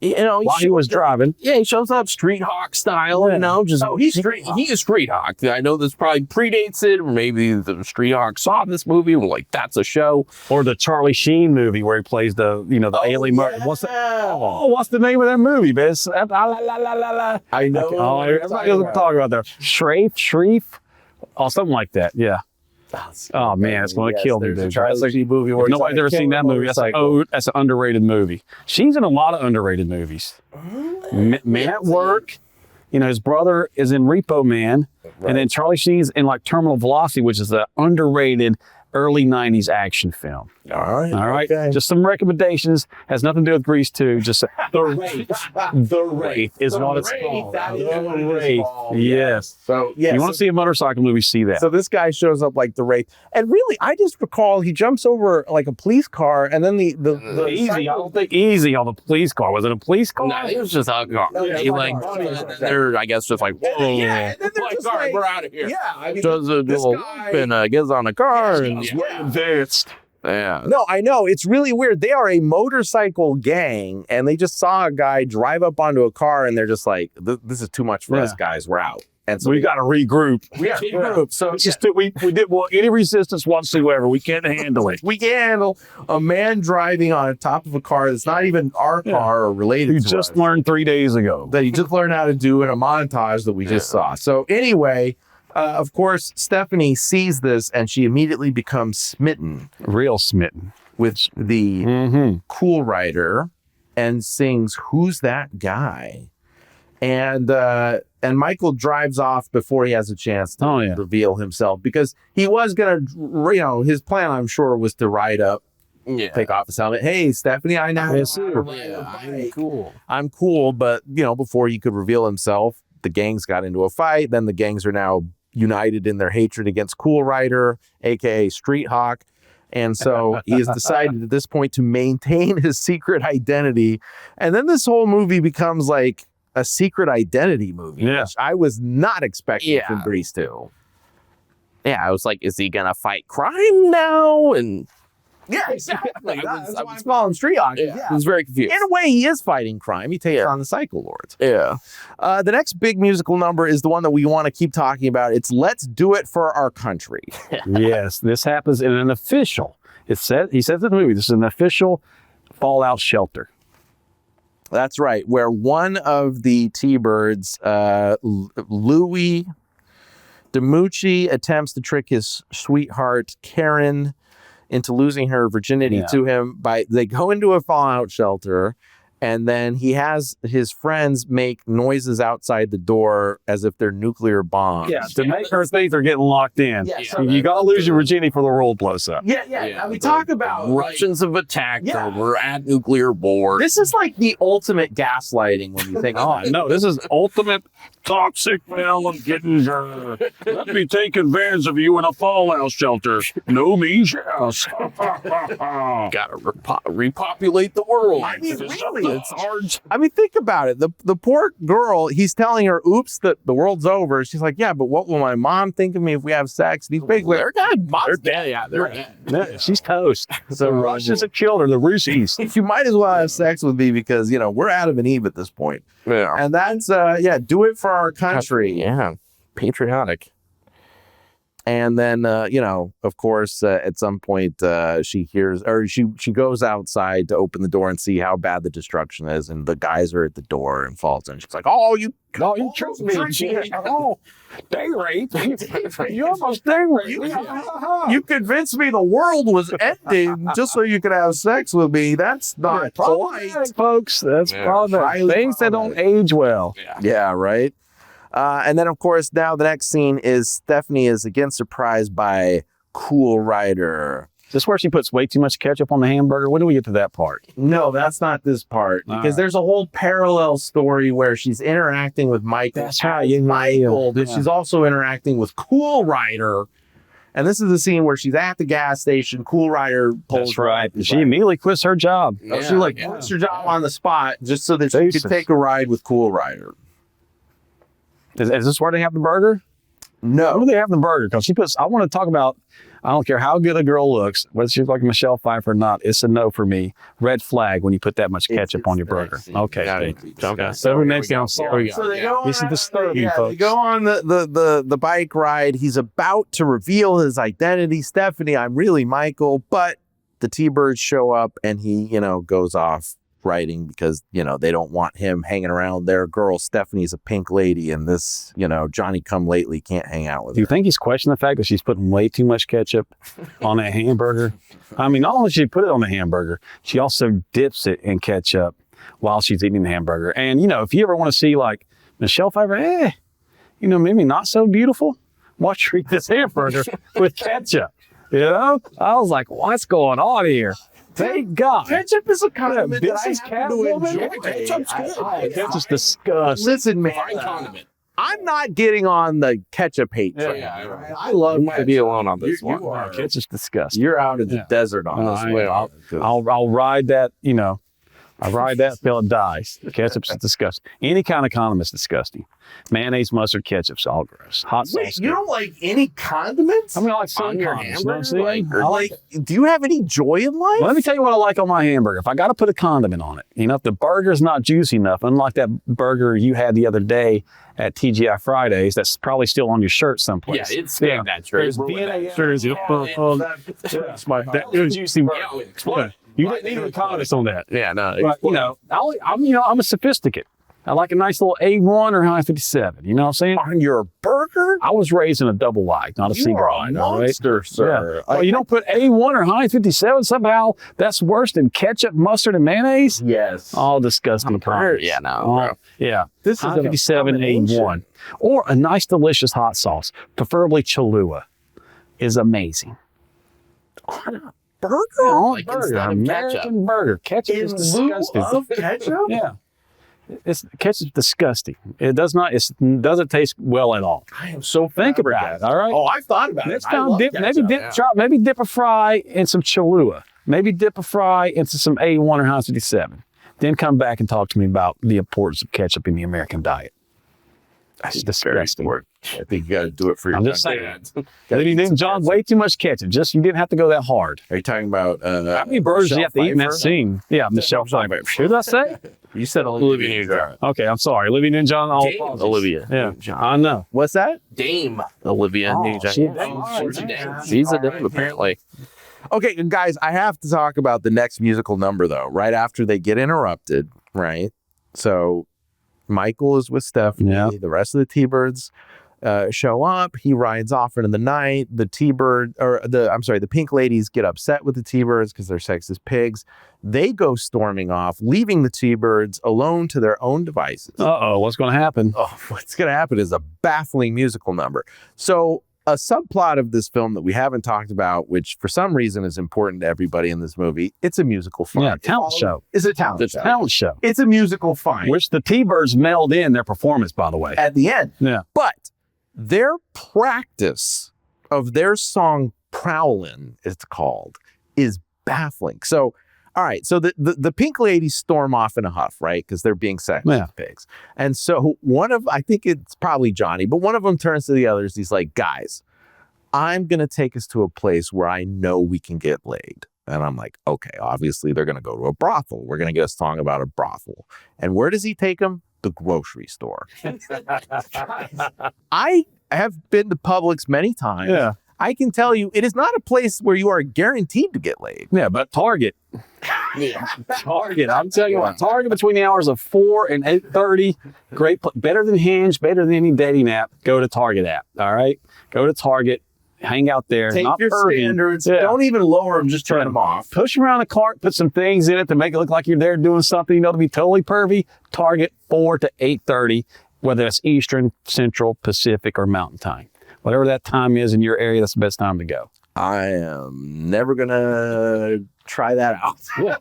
You know, While he was driving. Yeah, he shows up street hawk style, Yeah. you know, just he's street hawk. he is street hawk. I know this probably predates it, or maybe the street hawk saw this movie and were like, that's a show. Or the Charlie Sheen movie where he plays the alien murder. What's the name of that movie, Biz? I know. Oh, everybody doesn't talk about that. Shreef? Oh, something like that. Yeah. Oh man, it's going to kill me, There's a dude. Charlie Sheen movie where If nobody's ever seen that movie. That's that's an underrated movie. She's in a lot of underrated movies. Man at Work. You know, his brother is in Repo Man, and then Charlie Sheen's in like Terminal Velocity, which is an underrated early 90s action film. All right. Okay. Just some recommendations. Has nothing to do with Grease 2. Just The Wraith. The Wraith is what it's called. The Wraith. Yes. So, yeah. You want to see a motorcycle movie, see that. So this guy shows up like the Wraith. And really, I just recall he jumps over like a police car and then the Easy. I don't think easy on the police car. Was it a police car? No, it was just a car. He like, they're, I guess, just like, whoa, and then they're just like, we're out of here. Yeah, I mean, Does a this little guy- loop and gets on a car. And, Advanced. yeah. No, I know. It's really weird. They are a motorcycle gang, and they just saw a guy drive up onto a car, and they're just like, this is too much for us, guys. We're out. And so We got to regroup. we have to regroup. So It's just that we didn't want any resistance whatsoever. We can't handle it. we can handle a man driving on top of a car that's not even our car or related You to just us, learned 3 days ago. that he just learned how to do in a montage that we just saw. So anyway, of course, Stephanie sees this, and she immediately becomes smitten Real smitten. with the Mm-hmm. Cool Rider and sings "Who's That Guy?" And Michael drives off before he has a chance to reveal himself, because he was gonna, his plan, I'm sure, was to ride up, take off his helmet. Hey, Stephanie, I know I'm cool. I'm cool, but before he could reveal himself, the gangs got into a fight. Then the gangs are now united in their hatred against Cool Rider, aka Street Hawk. And so he has decided at this point to maintain his secret identity. And then this whole movie becomes like a secret identity movie, which I was not expecting from Grease 2. Yeah, I was like, is he gonna fight crime now? And Yeah, exactly. That's why I'm calling him Street Hawk. yeah, I was very confused. In a way, he is fighting crime. He takes on the Cycle Lords. Yeah. The next big musical number is the one that we want to keep talking about. It's Let's Do It for Our Country. Yes, this happens in an official. He says in the movie, this is an official fallout shelter. That's right, where one of the T-Birds, Louis DiMucci, attempts to trick his sweetheart, Karen, into losing her virginity to him. They go into a fallout shelter, and then he has his friends make noises outside the door as if they're nuclear bombs. Yeah, to make her think they're getting locked in. Yeah, so you got to lose your virginity for the world blows up. Yeah. We talk about Russians have attacked. We're at nuclear war. this is like the ultimate gaslighting when you think Oh, no, this is ultimate toxic masculinity. Let me take advantage of you in a fallout shelter. No means yes. Gotta repopulate the world. I mean, really, it's hard. I mean, think about it. The poor girl, he's telling her, oops, that the world's over. She's like, yeah, but what will my mom think of me if we have sex? And he's basically, They're dead. Mom's dead. Yeah, they're dead. Yeah, she's toast. So, The Russians have killed her. The Russies. you might as well have sex with me because, we're Adam and Eve at this point. Yeah. And that's, do it for our country. Yeah. Patriotic. And then, of course, at some point, she hears, or she goes outside to open the door and see how bad the destruction is. And the guys are at the door and falls in. She's like, oh, you tricked me. Oh, day rape. You almost day rape. You convinced me the world was ending just so you could have sex with me. That's not polite. Folks. That's problematic. Things that don't age well. Yeah, right. And then, of course, now the next scene is Stephanie is again surprised by Cool Rider. Is this where she puts way too much ketchup on the hamburger? When do we get to that part? No, that's not this part. Because there's a whole parallel story where she's interacting with Michael. That's how you Michael, but she's also interacting with Cool Rider. And this is the scene where she's at the gas station. Cool Rider pulls her up. She immediately quits her job. She quits her job on the spot just so that she could take a ride with Cool Rider. Is this where they have the burger? What No. do they have in the burger? Because she puts, I want to talk about, I don't care how good a girl looks, whether she's like Michelle Pfeiffer or not, it's a no for me. Red flag when you put that much ketchup on your burger. Okay. Got it. Okay. So next thing I'm sorry. So they go on, This is disturbing, they folks. go on the bike ride. He's about to reveal his identity. Stephanie, I'm really Michael, but the T-Birds show up and he, goes off writing because, they don't want him hanging around their girl. Stephanie's a pink lady and this, Johnny come lately can't hang out with Do you her. think he's questioning the fact that she's putting way too much ketchup on that hamburger? I mean, not only does she put it on the hamburger, she also dips it in ketchup while she's eating the hamburger. And, if you ever want to see like Michelle Pfeiffer, maybe not so beautiful, watch her eat this hamburger with ketchup. I was like, what's going on here? Thank God. Ketchup is a condiment that I Business happen to cat enjoy. Ketchup's good. Ketchup's disgusting. Listen, man, Fine condiment. I'm not getting on the ketchup hate train. Yeah. I love You might be alone on this You one. are. Ketchup's disgusting. You're out of the Yeah. desert on this I one. know. I'll ride that, I'll ride that till it dies. Ketchup's disgusting. Any kind of condiment's disgusting. Mayonnaise, mustard, ketchup's all gross. Hot sauce. Wait, you don't like any condiments? I mean, I like some On your condiments. You know what I'm hamburger? saying? I like. Do you have any joy in life? Let me tell you what I like on my hamburger. If I got to put a condiment on it, if the burger's not juicy enough, unlike that burger you had the other day at TGI Fridays, that's probably still on your shirt someplace. Yeah, it's staying that shirt. There's DNA extras. That's my that juicy burger. Yeah, explode. You didn't need any condiments on that. Yeah, no. But I'm a sophisticate. I like a nice little A1 or 157. You know what I'm saying? On your burger? I was raised in a double wide, not a You single are wide. a all right? monster, sir. Yeah. Well, you don't put A1 or 157 somehow. That's worse than ketchup, mustard, and mayonnaise. Yes. All disgusting. Yeah, no. Oh, yeah. This is an 157 A1. Or a nice, delicious hot sauce, preferably Cholula, is amazing. On a burger? On Like a burger, instead of American ketchup. burger. Ketchup In is lieu disgusting. of ketchup? Yeah. Ketchup's disgusting. It doesn't taste well at all. I am so Think about it, all right? Oh, I've thought about Next it. time, maybe dip a fry in some Cholula. Maybe dip a fry into some A1 or 157. Then come back and talk to me about the importance of ketchup in the American diet. That's disgusting. I think you got to do it for your I'm just country. saying. Olivia Newton-John, way too much ketchup. Just you didn't have to go that hard. Are you talking about How many burgers do you have to eat in that Pfeiffer? scene? Yeah, Michelle Pfeiffer. Who did I say? You said Olivia Newton-John. Okay, I'm sorry. Olivia Newton-John. All Dame Olivia Yeah, Newton-John. I know. What's that? Dame Olivia Newton-John. she- She's a dame. She's a dame, apparently. Okay, guys, I have to talk about the next musical number, though, right after they get interrupted, right? So Michael is with Stephanie. Yeah. The rest of the T-Birds show up. He rides off into the night. The the pink ladies get upset with the T-Birds because they're sexist pigs. They go storming off, leaving the T-Birds alone to their own devices. Uh-oh, what's going to happen? Oh, what's going to happen is a baffling musical number. So a subplot of this film that we haven't talked about, which for some reason is important to everybody in this movie, it's a musical find. Yeah, talent show. It's a talent The show. talent show. It's a musical find Which the T-Birds meld in their performance, by the way. at the end. Yeah. But their practice of their song Prowlin', it's called, is baffling. So, all right, so the pink ladies storm off in a huff, right? Because they're being sexist pigs. And so I think it's probably Johnny, but one of them turns to the others. He's like, guys, I'm going to take us to a place where I know we can get laid. And I'm like, okay, obviously they're going to go to a brothel. We're going to get a song about a brothel. And where does he take them? The grocery store. I have been to Publix many times. Yeah. I can tell you, it is not a place where you are guaranteed to get laid. Yeah, but Target. Target. I'm telling you what, Target between the hours of 4 and 8:30. Great. Better than Hinge, better than any dating app. Go to Target app. All right? Go to Target. Hang out there. Take not your pervy. standards. Yeah. Don't even lower them. Just turn them off. Push around the cart, put some things in it to make it look like you're there doing something, to be totally pervy. Target 4 to 8:30, whether it's Eastern, Central, Pacific, or Mountain Time. Whatever that time is in your area, that's the best time to go. I am never going to try that out. Yeah.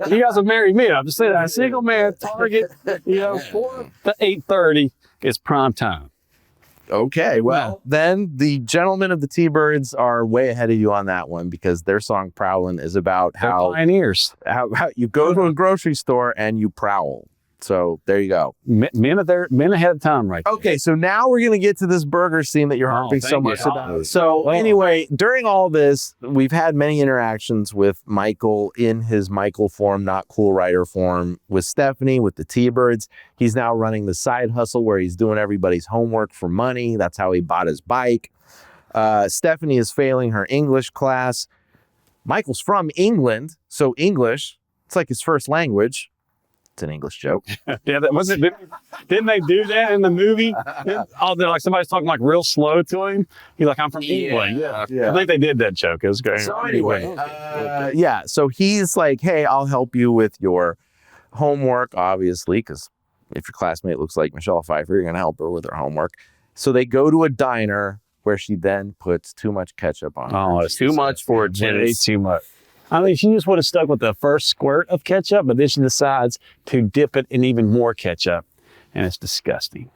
You guys have married me. I'm just saying, a single man, Target, 4 to 8:30 is prime time. Okay, well, then the gentlemen of the T-Birds are way ahead of you on that one because their song Prowlin' is about They're how pioneers. you go to a grocery store and you prowl. So there you go. Men ahead of time, right? Okay, so now we're going to get to this burger scene that you're harping so much about. So anyway, during all this, we've had many interactions with Michael in his Michael form, not Cool Rider form, with Stephanie, with the T-Birds. He's now running the side hustle where he's doing everybody's homework for money. That's how he bought his bike. Stephanie is failing her English class. Michael's from England, so English, it's like his first language. It's an English joke. Yeah, that wasn't. Didn't they do that in the movie? Oh, they're like somebody's talking like real slow to him. He's like, "I'm from England." Yeah. I think they did that joke. It was great. So anyway, so he's like, "Hey, I'll help you with your homework, obviously, because if your classmate looks like Michelle Pfeiffer, you're gonna help her with her homework." So they go to a diner where she then puts too much ketchup on. Oh, it's too much for a way too much. I mean, she just would have stuck with the first squirt of ketchup, but then she decides to dip it in even more ketchup, and it's disgusting.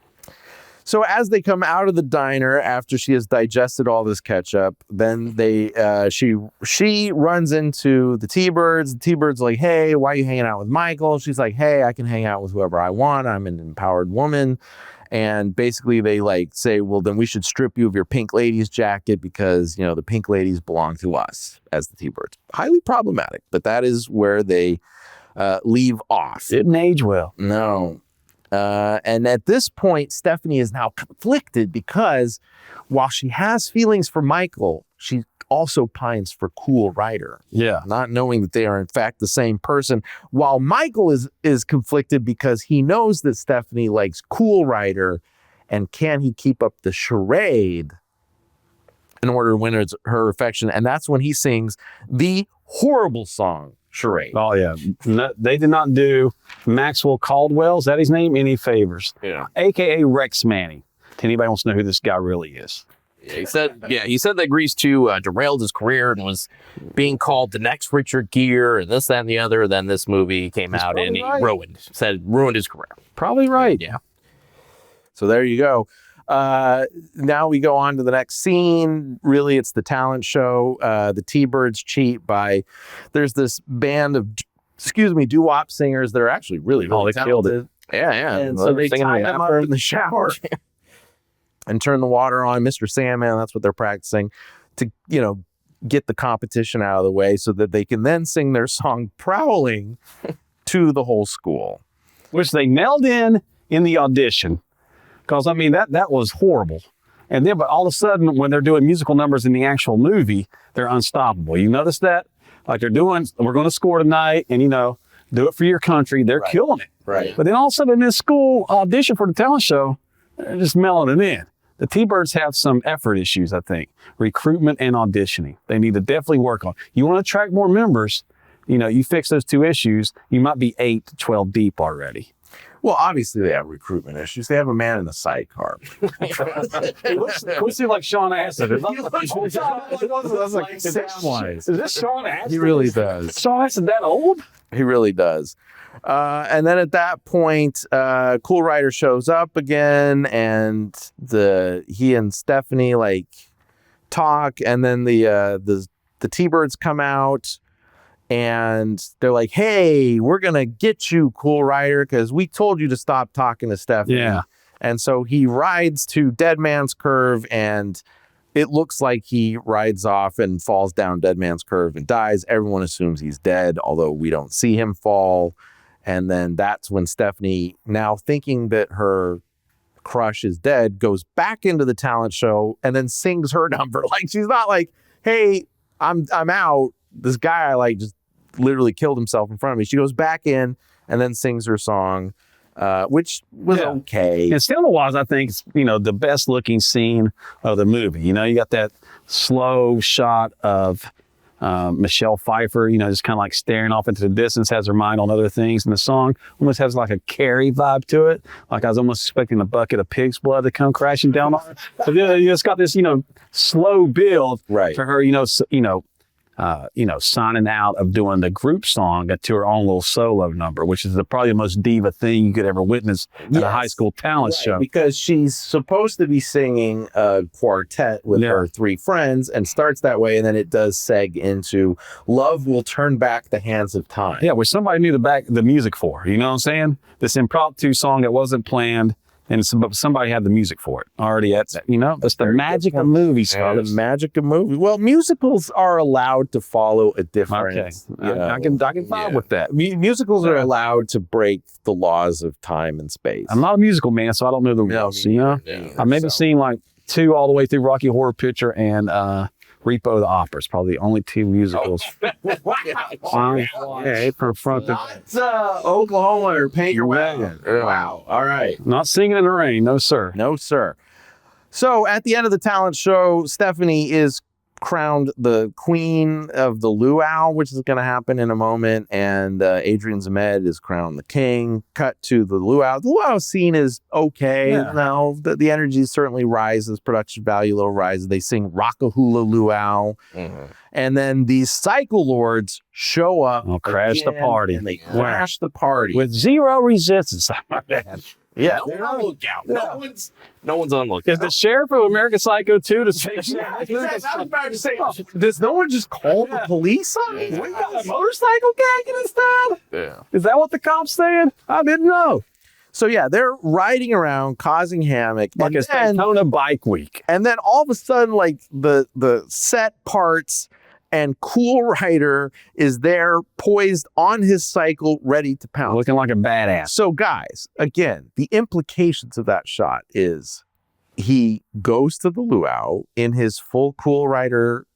So as they come out of the diner after she has digested all this ketchup, then she runs into the T-Birds. The T-Birds are like, "Hey, why are you hanging out with Michael?" She's like, "Hey, I can hang out with whoever I want. I'm an empowered woman." And basically they like say, "Well, then we should strip you of your pink ladies jacket because, the pink ladies belong to us," as the T-Birds. Highly problematic, but that is where they leave off. Didn't age well. No. And at this point, Stephanie is now conflicted because while she has feelings for Michael, she also pines for Cool Rider. Yeah. Not knowing that they are in fact the same person. While Michael is conflicted because he knows that Stephanie likes Cool Rider, and can he keep up the charade in order to win her affection? And that's when he sings the horrible song, Charade. Oh, yeah. No, they did not do Maxwell Caldwell, is that his name? Any favors? Yeah. AKA Rex Manning. If anybody wants to know who this guy really is. Yeah, he said that Grease 2 derailed his career and was being called the next Richard Gere and this, that, and the other. Then this movie came out and he ruined his career. Probably right. Yeah. So there you go. Now we go on to the next scene. Really, it's the talent show. The T-Birds cheat by, there's this band of, doo-wop singers that are actually really they killed it. Yeah. And so they tie them up in the shower and turn the water on. Mr. Sandman, that's what they're practicing to, get the competition out of the way so that they can then sing their song Prowling to the whole school. Which they nailed in the audition. Because, I mean, that was horrible. And then, but all of a sudden, when they're doing musical numbers in the actual movie, they're unstoppable. You notice that? Like we're going to score tonight and, do it for your country. They're killing it. Right. But then all of a sudden in this school audition for the talent show, they're just mailing it in. The T-Birds have some effort issues, I think. Recruitment and auditioning. They need to definitely work on. You want to attract more members, you fix those two issues, you might be 8 to 12 deep already. Well, obviously they have recruitment issues. They have a man in a sidecar. We see like Sean Astin. Is this Sean Astin? He really does. Sean Astin that old? He really does. And then at that point, Cool Rider shows up again, and he and Stephanie like talk, and then the T-Birds come out. And they're like, "Hey, we're going to get you, Cool Rider, because we told you to stop talking to Stephanie." Yeah. And so he rides to Dead Man's Curve, and it looks like he rides off and falls down Dead Man's Curve and dies. Everyone assumes he's dead, although we don't see him fall. And then that's when Stephanie, now thinking that her crush is dead, goes back into the talent show and then sings her number. Like, she's not like, "Hey, I'm out. This guy I like just literally killed himself in front of me." She goes back in and then sings her song, which was okay. And cinema-wise, I think it's, the best looking scene of the movie. You got that slow shot of Michelle Pfeiffer, just kind of like staring off into the distance, has her mind on other things. And the song almost has like a Carrie vibe to it. Like I was almost expecting a bucket of pig's blood to come crashing down on her. But then it's got this, slow build right for her, signing out of doing the group song to her own little solo number, which is probably the most diva thing you could ever witness at a high school talent show. Because she's supposed to be singing a quartet with her three friends and starts that way, and then it does seg into Love Will Turn Back the Hands of Time. Yeah, which somebody knew the music for. You know what I'm saying? This impromptu song that wasn't planned. And somebody had the music for it already. That's the magic of movies. The magic of movie. Well, musicals are allowed to follow a different. Okay. I can vibe with that. Musicals are allowed to break the laws of time and space. I'm not a musical man, so I don't know the rules. I've maybe seen like 2 all the way through Rocky Horror Picture and Repo the Opera. It's probably the only 2 musicals. From front to Oklahoma or Paint Your Wagon. Wow. All right. Not Singing in the Rain. No, sir. No, sir. So at the end of the talent show, Stephanie is crowned the queen of the luau, which is going to happen in a moment, and Adrian Zmed is crowned the king. Cut to the luau. The luau scene is okay. Now the energy certainly rises, production value a little rises. They sing Rockahula Luau, and then these cycle lords show up, crash the party, and they crash the party with zero resistance. Yeah, no one's on lookout. No one's on lookout. Is the sheriff of American Psycho 2 the same? I was about to say, does no one just call the police on me? We got a motorcycle gang in this town? Yeah. Is that what the cops saying? I didn't know. So yeah, they're riding around, causing havoc. Like it's Daytona Bike Week. And then all of a sudden, like the set parts and Cool Rider is there, poised on his cycle, ready to pounce. Looking like a badass. So guys, again, the implications of that shot is he goes to the luau in his full Cool Rider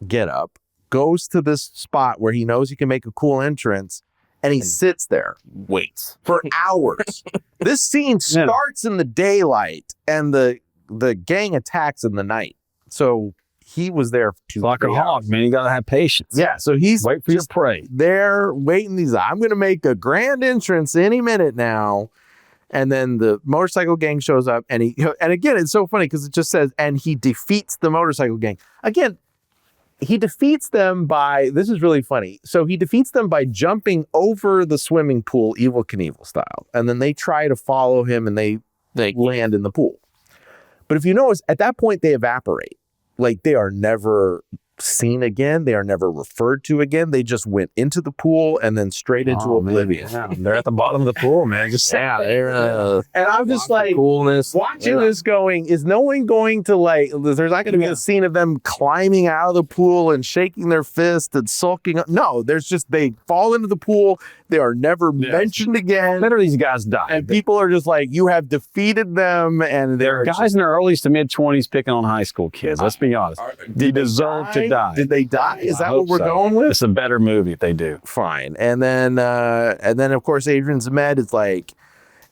getup, goes to this spot where he knows he can make a cool entrance, and he sits there. Waits. For hours. This scene starts in the daylight, and the gang attacks in the night. So he was there for 2 like a hog, man. You got to have patience. Yeah, so he's wait for your prey. They're waiting. I'm going to make a grand entrance any minute now. And then the motorcycle gang shows up, and again, it's so funny because it just says, and he defeats the motorcycle gang. Again, he defeats them by, this is really funny. So he defeats them by jumping over the swimming pool, Evel Knievel style. And then they try to follow him, and they land in the pool. But if you notice, at that point, they evaporate. Like, they are never seen again. They are never referred to again. They just went into the pool and then straight into oblivion. Yeah, they're at the bottom of the pool, man. Just and I'm just like, coolness. Watching this going, is no one going to there's not going to be a scene of them climbing out of the pool and shaking their fist and sulking. No, there's just, they fall into the pool. They are never mentioned again. Better these guys die. And people are just like, you have defeated them. And they're guys in their early to mid 20s picking on high school kids. Let's be honest. They deserve to die. Did they die? Is that what we're going with? It's a better movie if they do. Fine. And then of course, Adrian Zmed is like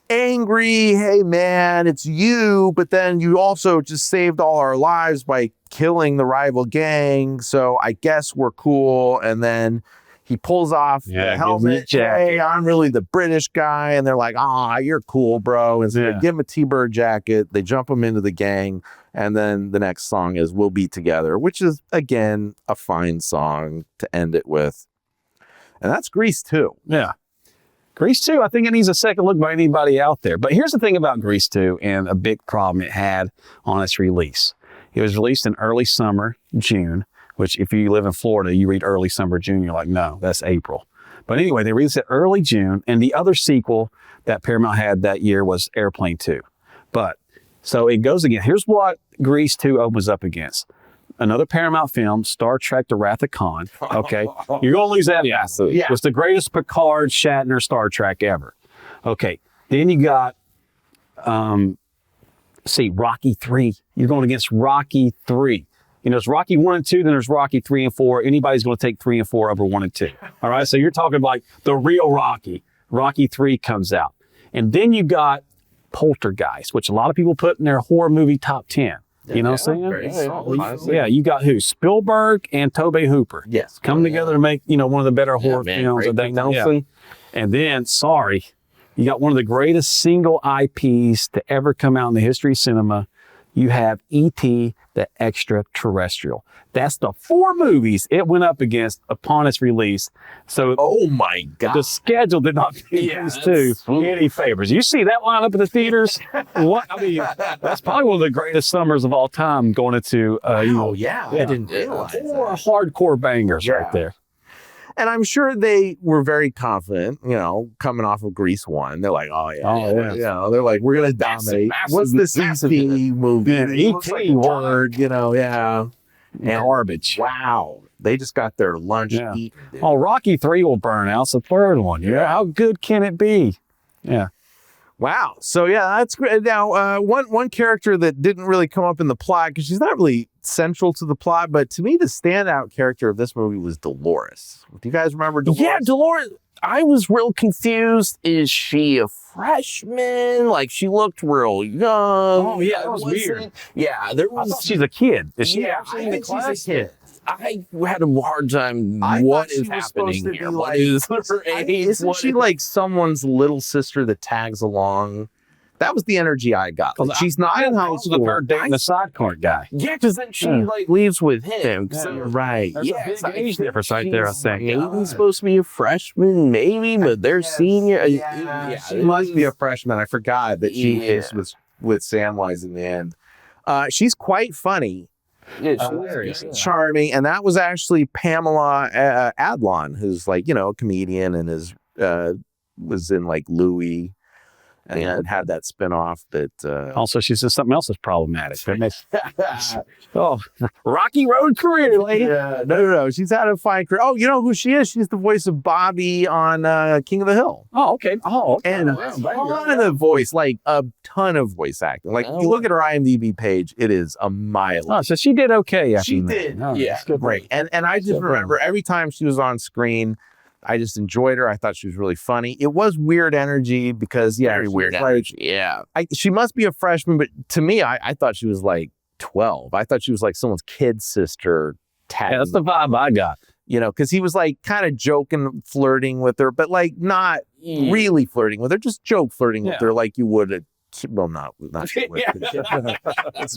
angry. Hey man, it's you. But then you also just saved all our lives by killing the rival gang. So I guess we're cool. And then he pulls off the helmet. Hey, I'm really the British guy. And they're like, you're cool, bro. And so they give him a T-Bird jacket. They jump him into the gang. And then the next song is We'll Be Together, which is, again, a fine song to end it with. And that's Grease 2. Yeah. Grease 2, I think it needs a second look by anybody out there. But here's the thing about Grease 2 and a big problem it had on its release. It was released in early summer, June, which if you live in Florida, you read early summer, June, you're like, no, that's April. But anyway, they released it early June. And the other sequel that Paramount had that year was Airplane 2. But so it goes again. Here's what Grease 2 opens up against. Another Paramount film, Star Trek The Wrath of Khan. Okay. You're going to lose that. Yeah. It was the greatest Picard, Shatner Star Trek ever. Okay. Then you got, Rocky 3. You're going against Rocky 3. You know, it's Rocky 1 and 2, then there's Rocky 3 and 4. Anybody's going to take 3 and 4 over 1 and 2. All right. So you're talking like the real Rocky. Rocky 3 comes out. And then you got Poltergeist, which a lot of people put in their horror movie top 10. You know what I'm saying? Yeah, you got who? Spielberg and Tobe Hooper. Yes. Come together to make, one of the better horror films. Nelson. And then, you got one of the greatest single IPs to ever come out in the history of cinema, you have E.T. the Extraterrestrial. That's the 4 movies it went up against upon its release. So Oh my God. the schedule did not do these two any favors. You see that lineup in the theaters? What I mean, that's probably one of the greatest summers of all time going into I didn't realize 4 hardcore bangers right there. And I'm sure they were very confident, coming off of Grease 1. They're like, they're like, we're going to dominate. What's this E.T. movie? Yeah, E.T. word, And garbage. Wow. They just got their lunch eaten. Dude. Oh, Rocky 3 will burn out. It's the 3rd one. Yeah. How good can it be? Yeah. Wow. So that's great. Now, one character that didn't really come up in the plot because she's not really central to the plot, but to me, the standout character of this movie was Dolores. Do you guys remember Dolores? Yeah, Dolores. I was real confused. Is she a freshman? Like, she looked real young. Oh, yeah, that was weird. Yeah, there was. I thought she's a kid. Is she actually in the class? She's a kid. I had a hard time. I What thought she is was supposed happening to be here? like- What is her age? Isn't she like someone's little sister that tags along? That was the energy I got. Like, she's not in high school. Her dating the sidecar guy. Yeah, because then she like leaves with him. So, Right. There's a big age difference right there, I think. Maybe supposed to be a freshman, maybe, but they're senior. She must be a freshman. I forgot that she is with Samwise in the end. She's quite funny. Hilarious. Charming. And that was actually Pamela Adlon, who's like, a comedian and was in like Louie. And had that spinoff that. Also, she says something else that's problematic. Rocky Road career, lady. Yeah, no. She's had a fine career. Oh, you know who she is? She's the voice of Bobby on King of the Hill. Oh, okay. And a ton of voice, like a ton of voice acting. Like, you look at her IMDb page, it is a mile. Oh, so she did okay. She did. Yeah, great. And I just remember every time she was on screen, I just enjoyed her. I thought she was really funny. It was weird energy because, very weird energy. Yeah. She must be a freshman, but to me, I thought she was like 12. I thought she was like someone's kid sister. Yeah, that's the vibe I got. Because he was like kind of joking, flirting with her, but like not really flirting with her, just joke flirting with her like you would not let's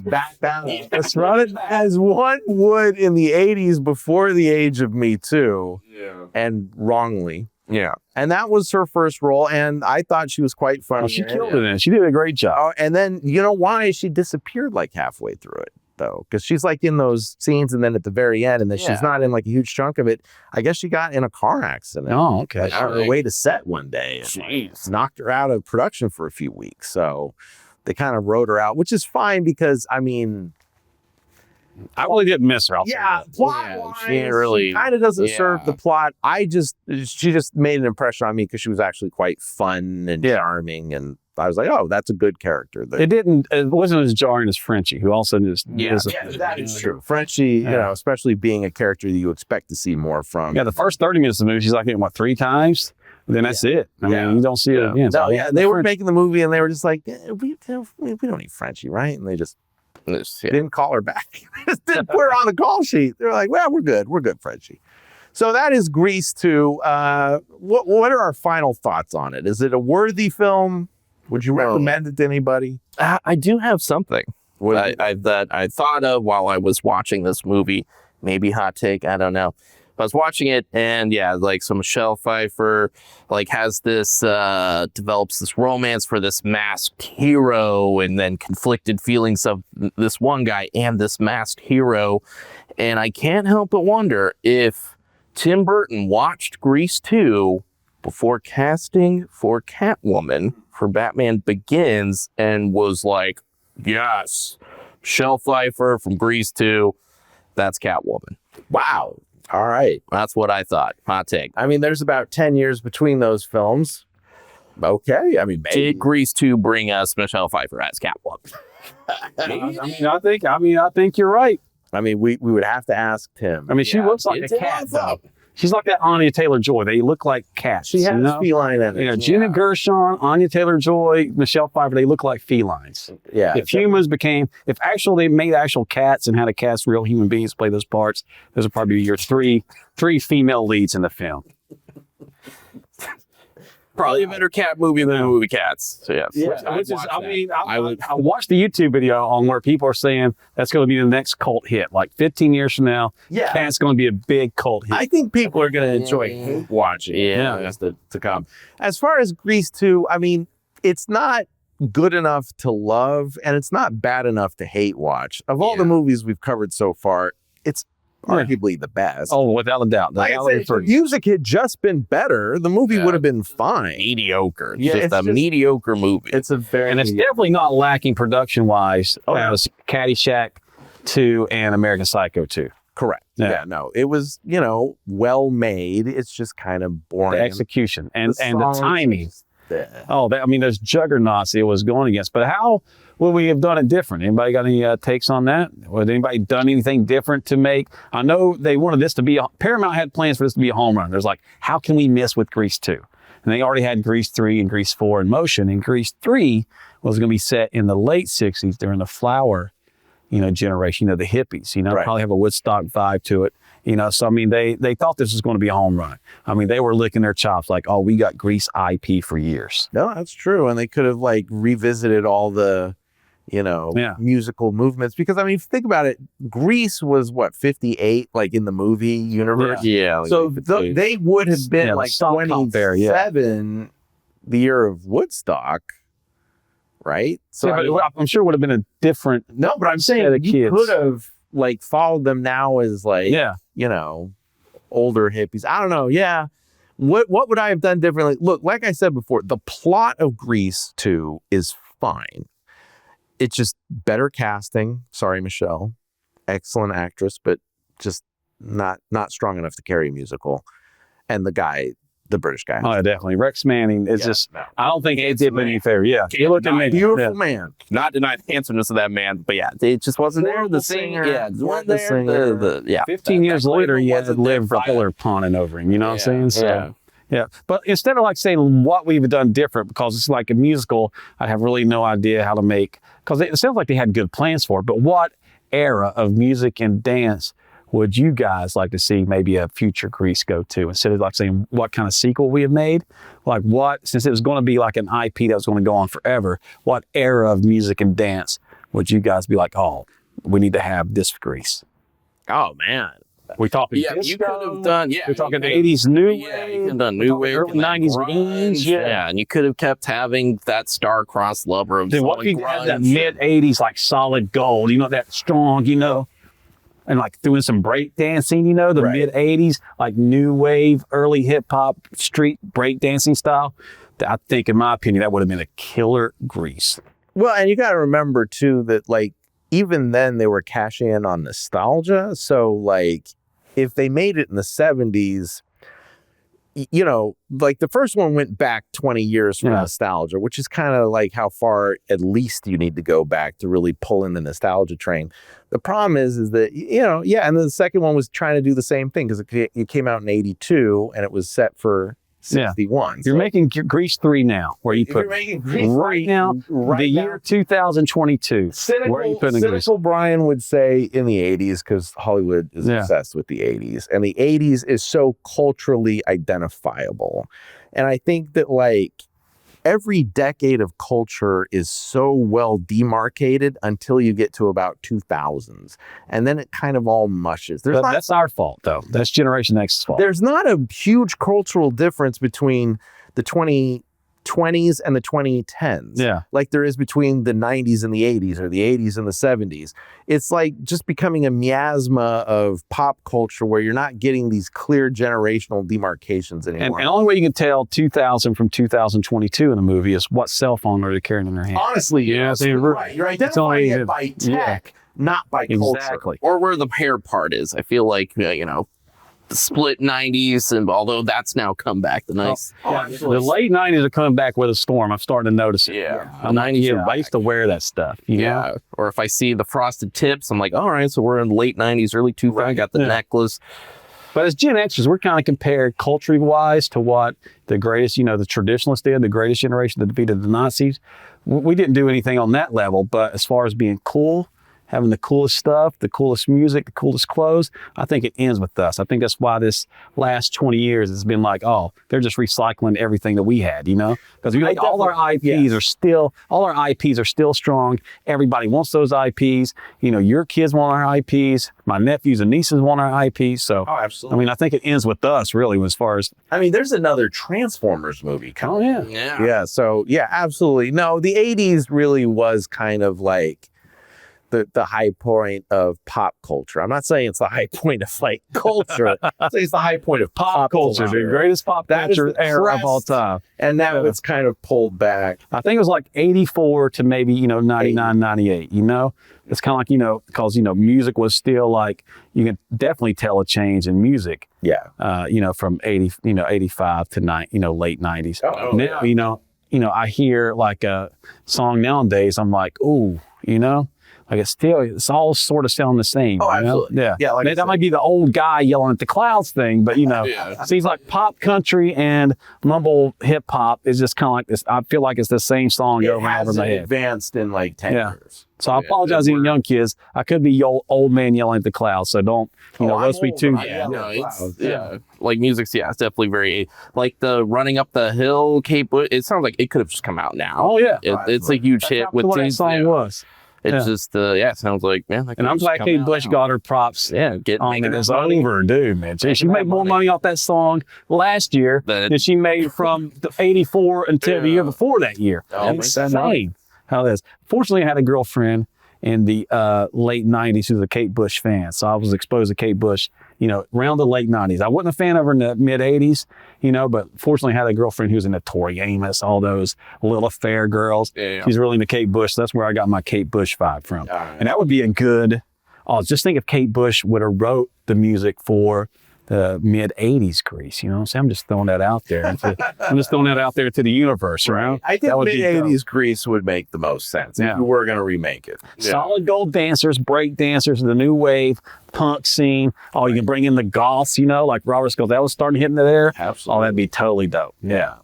back down. Let's run it as one would in the 80s before the age of Me Too. Yeah. And wrongly. Yeah. And that was her first role. And I thought she was quite funny. Oh, she killed it in it. She did a great job. Oh, and then you know why she disappeared like halfway through it, though? Because she's like in those scenes and then at the very end, and then she's not in like a huge chunk of it. I guess she got in a car accident. Oh, okay. Like, on her way to set one day. And knocked her out of production for a few weeks. So they kind of wrote her out, which is fine because, I mean, I really didn't miss her. Plot-wise, she really kind of doesn't serve the plot. She just made an impression on me because she was actually quite fun and charming, and I was like, oh, that's a good character. It wasn't as jarring as Frenchie, who also just that is true. Frenchie, especially being a character that you expect to see more from. Yeah, the first 30 minutes of the movie, she's like in 3 times. Then that's it. I mean, you don't see it again. They were making the movie and they were just like, we don't need Frenchie, right? And they just didn't call her back. Just didn't put her on the call sheet. They're like, well, we're good, Frenchie. So that is Grease 2. What are our final thoughts on it? Is it a worthy film? Would you recommend it to anybody? I do have something that I thought of while I was watching this movie. Maybe hot take, I don't know. I was watching it, and so Michelle Pfeiffer has this develops this romance for this masked hero, and then conflicted feelings of this one guy and this masked hero. And I can't help but wonder if Tim Burton watched Grease 2 before casting for Catwoman for Batman Begins and was like, yes, Michelle Pfeiffer from Grease 2, that's Catwoman. Wow. All right. That's what I thought. Hot take. I mean, there's about 10 years between those films. Okay. I mean, maybe. Did Grease 2 bring us Michelle Pfeiffer as Catwoman? I think you're right. I mean, we would have to ask Tim. I mean, she looks like a cat, though. She's like that Anya Taylor-Joy. They look like cats. She has feline energy. Gina Gershon, Anya Taylor-Joy, Michelle Pfeiffer, they look like felines. Yeah. If actually they made actual cats and had to cast real human beings to play those parts, those would probably be your three female leads in the film. Probably a better cat movie than the movie Cats. So yeah, I watched the YouTube video on where people are saying that's going to be the next cult hit. Like 15 years from now, Cat's going to be a big cult hit. I think people are going to enjoy watching it to come. As far as Grease 2, I mean, it's not good enough to love, and it's not bad enough to hate watch. Of all the movies we've covered so far, it's arguably the best. Oh, without a doubt. Like if the music had just been better, the movie would have been fine. Mediocre. It's just a mediocre movie. It's definitely not lacking production-wise as Caddyshack 2 and American Psycho 2. Correct. Yeah, no, it was, well made. It's just kind of boring. The execution and the timing. There's juggernauts it was going against. But how would we have done it different? Anybody got any takes on that? Would anybody done anything different to make? I know they wanted this to be, Paramount had plans for this to be a home run. There's like, how can we miss with Grease 2? And they already had Grease 3 and Grease 4 in motion. And Grease 3 was going to be set in the late 60s during the flower, generation of the hippies, probably have a Woodstock vibe to it. So I mean, they thought this was going to be a home run. I mean, they were licking their chops like, oh, we got Grease IP for years. No, that's true. And they could have revisited all the, musical movements, because I mean, if you think about it, Grease was 58, in the movie universe. Yeah. So they would have been 27 the year of Woodstock. Right. So I'm sure it would have been a different. No, but I'm saying you could have followed them now as older hippies. I don't know. Yeah. What would I have done differently? Look, like I said before, the plot of Grease 2 is fine. It's just better casting. Sorry, Michelle. Excellent actress, but just not strong enough to carry a musical. And the British guy. Oh, definitely. Rex Manning is I don't think it did any favor. Yeah. He looked at me. Beautiful man. Not denying the handsomeness of that man, but it just wasn't there. The singer. Yeah. The singer. 15 years later, he had to live for Fuller pawning over him. You know what I'm saying? So, yeah. But instead of saying what we've done different, because it's like a musical, I have really no idea how to make, because it sounds like they had good plans for it, but what era of music and dance would you guys like to see maybe a future Grease go to, instead of saying what kind of sequel we have made? Since it was going to be an IP that was going to go on forever, what era of music and dance would you guys be oh, we need to have this for Grease? Oh, man. We're talking disco. You could have done, we're talking 80s new wave. Yeah, you could have done new wave. Early 90s grunge. Yeah, and you could have kept having that star-crossed lover of then what if you had that mid-80s solid gold, that strong, and doing some break dancing, the mid 80s, new wave, early hip hop, street break dancing style. I think, in my opinion, that would have been a killer Grease. Well, and you got to remember too that even then they were cashing in on nostalgia. So if they made it in the 70s, the first one went back 20 years from nostalgia, which is kind of how far at least you need to go back to really pull in the nostalgia train. The problem is that, and then the second one was trying to do the same thing, because it came out in 82 and it was set for 61. You're making Grease 3 now, where you put right now, the year 2022. Cynical Brian would say in the 80s, because Hollywood is obsessed with the 80s. And the 80s is so culturally identifiable. And I think that every decade of culture is so well demarcated until you get to about 2000s. And then it kind of all mushes. That's our fault, though. That's Generation X's fault. There's not a huge cultural difference between the 2020s and the 2010s. Yeah. Like there is between the 90s and the 80s, or the 80s and the 70s. It's just becoming a miasma of pop culture where you're not getting these clear generational demarcations anymore. And the only way you can tell 2000 from 2022 in a movie is what cell phone are they carrying in their hand. Honestly, you're right. You're identifying it by tech, not by culture. Exactly. Or where the hair part is. I feel the split 90s, and although that's now come back, the late 90s are coming back with a storm. I'm starting to notice it. The 90s I used to wear that stuff. You know? Or if I see the frosted tips, I'm all right, so we're in late 90s, early 2000s. I got the necklace. But as Gen Xers, we're kind of compared culture-wise to what the greatest, the traditionalists did, the greatest generation that defeated the Nazis. We didn't do anything on that level, but as far as being cool having the coolest stuff, the coolest music, the coolest clothes. I think it ends with us. I think that's why this last 20 years has been like, oh, they're just recycling everything that we had, you know? Because all our IPs are still strong. Everybody wants those IPs. You know, your kids want our IPs. My nephews and nieces want our IPs. So, absolutely. I mean, I think it ends with us, really, as far as. I mean, there's another Transformers movie coming. Oh, yeah. Yeah. So, yeah, absolutely. No, the 80s really was kind of like the high point of pop culture. I'm not saying it's the high point of like culture. I'm saying it's the high point of pop culture. The greatest pop culture era of all time. And now it's kind of pulled back. I think it was like 84 to maybe, 99, 98, you know? It's kind of like, because, music was still like, you can definitely tell a change in music. Yeah. From 85 to late 90s. Oh, now, yeah. I hear like a song nowadays, I'm like, ooh, like it's all sort of sound the same. Oh, absolutely. Yeah. Yeah. Like that might be the old guy yelling at the clouds thing, but seems like pop country and mumble hip hop is just kind of like this. I feel like it's the same song over and over in my head. Advanced in like 10 years. So I apologize to young kids. I could be old man yelling at the clouds. So don't, let's be too. Like music's, it's definitely very, like the Running Up the Hill, Kate Bush, it sounds like it could have just come out now. Oh, yeah. It's a huge hit with what that song was. It's just, it sounds like, man. And I'm glad Kate Bush got her props. Yeah, on it. It's over, dude, man. She made more money off that song last year than she made from the 84 until the year before that year. It's insane how that is. Fortunately, I had a girlfriend in the late 90s who's a Kate Bush fan. So I was exposed to Kate Bush, around the late 90s. I wasn't a fan of her in the mid 80s, but fortunately I had a girlfriend who's into Tori Amos, all those Little Affair girls. Yeah. She's really into Kate Bush. So that's where I got my Kate Bush vibe from. And that would be a good, just think if Kate Bush would have wrote the music for the mid 80s Grease, So I'm just throwing that out there. I'm just throwing that out there to the universe, right? I think mid 80s Grease would make the most sense if you were going to remake it. Solid gold dancers, break dancers, the new wave, punk scene. Oh, you can bring in the goths, like Robert Scott was starting hitting there. Absolutely. Oh, that'd be totally dope. Yeah.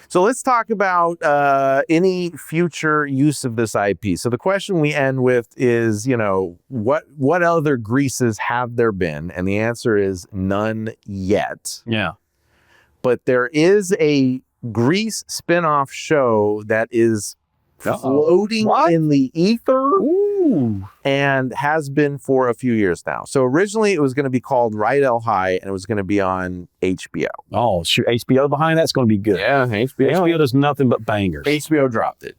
So let's talk about any future use of this IP. So the question we end with is, what other Greases have there been? And the answer is none yet. Yeah. But there is a Grease spin-off show that is floating in the ether. Ooh. And has been for a few years now. So originally it was going to be called Rydell High, and it was going to be on HBO. Oh, shoot. HBO behind that's going to be good. Yeah, HBO does nothing but bangers. HBO dropped it.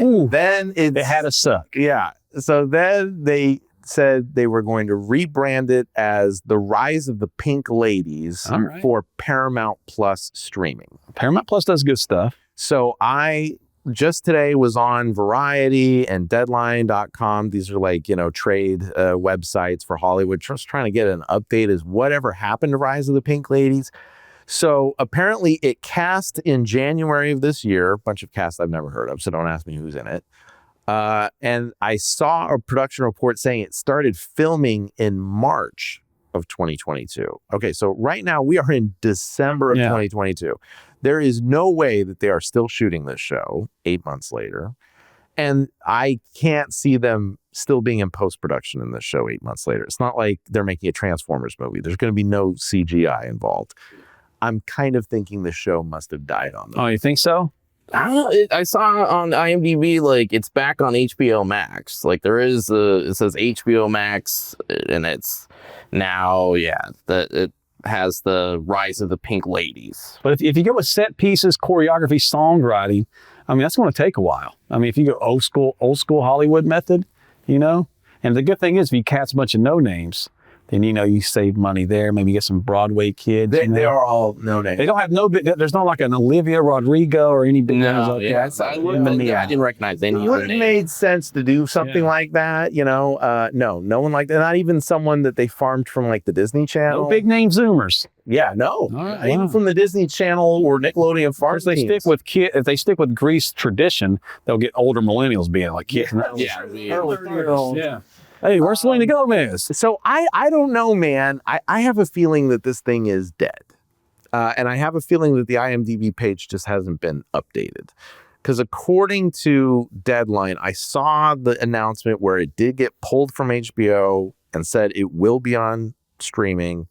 Ooh. Then it had to suck. Yeah. So then they said they were going to rebrand it as The Rise of the Pink Ladies for Paramount Plus streaming. Paramount Plus does good stuff. So I just today was on Variety and Deadline.com. These are like, trade websites for Hollywood. Just trying to get an update as whatever happened to Rise of the Pink Ladies. So apparently it cast in January of this year, a bunch of casts I've never heard of, so don't ask me who's in it. And I saw a production report saying it started filming in March of 2022. Okay, so right now we are in December of 2022. There is no way that they are still shooting this show 8 months later. And I can't see them still being in post-production in this show 8 months later. It's not like they're making a Transformers movie. There's going to be no CGI involved. I'm kind of thinking the show must have died on them. Oh, you think so? I don't know. I saw on IMDb, like, it's back on HBO Max. Like, there is it says HBO Max, and it's now, it has the Rise of the Pink Ladies. But if you go with set pieces, choreography, songwriting, I mean, that's going to take a while. I mean, if you go old school Hollywood method, and the good thing is if you cast a bunch of no names, then, you save money there. Maybe get some Broadway kids. They are all no names. They don't have there's not like an Olivia Rodrigo or any big names like that. I didn't recognize any. It would have made sense to do something like that, no one like that. Not even someone that they farmed from like the Disney Channel. No big name Zoomers. Yeah, no. Even from the Disney Channel or Nickelodeon farm teams. If they stick with Grease tradition, they'll get older millennials being like kids. Early 30s. Yeah. Hey, where's Selena Gomez? So I don't know, man. I have a feeling that this thing is dead. And I have a feeling that the IMDb page just hasn't been updated. because according to Deadline, I saw the announcement where it did get pulled from HBO and said it will be on streaming.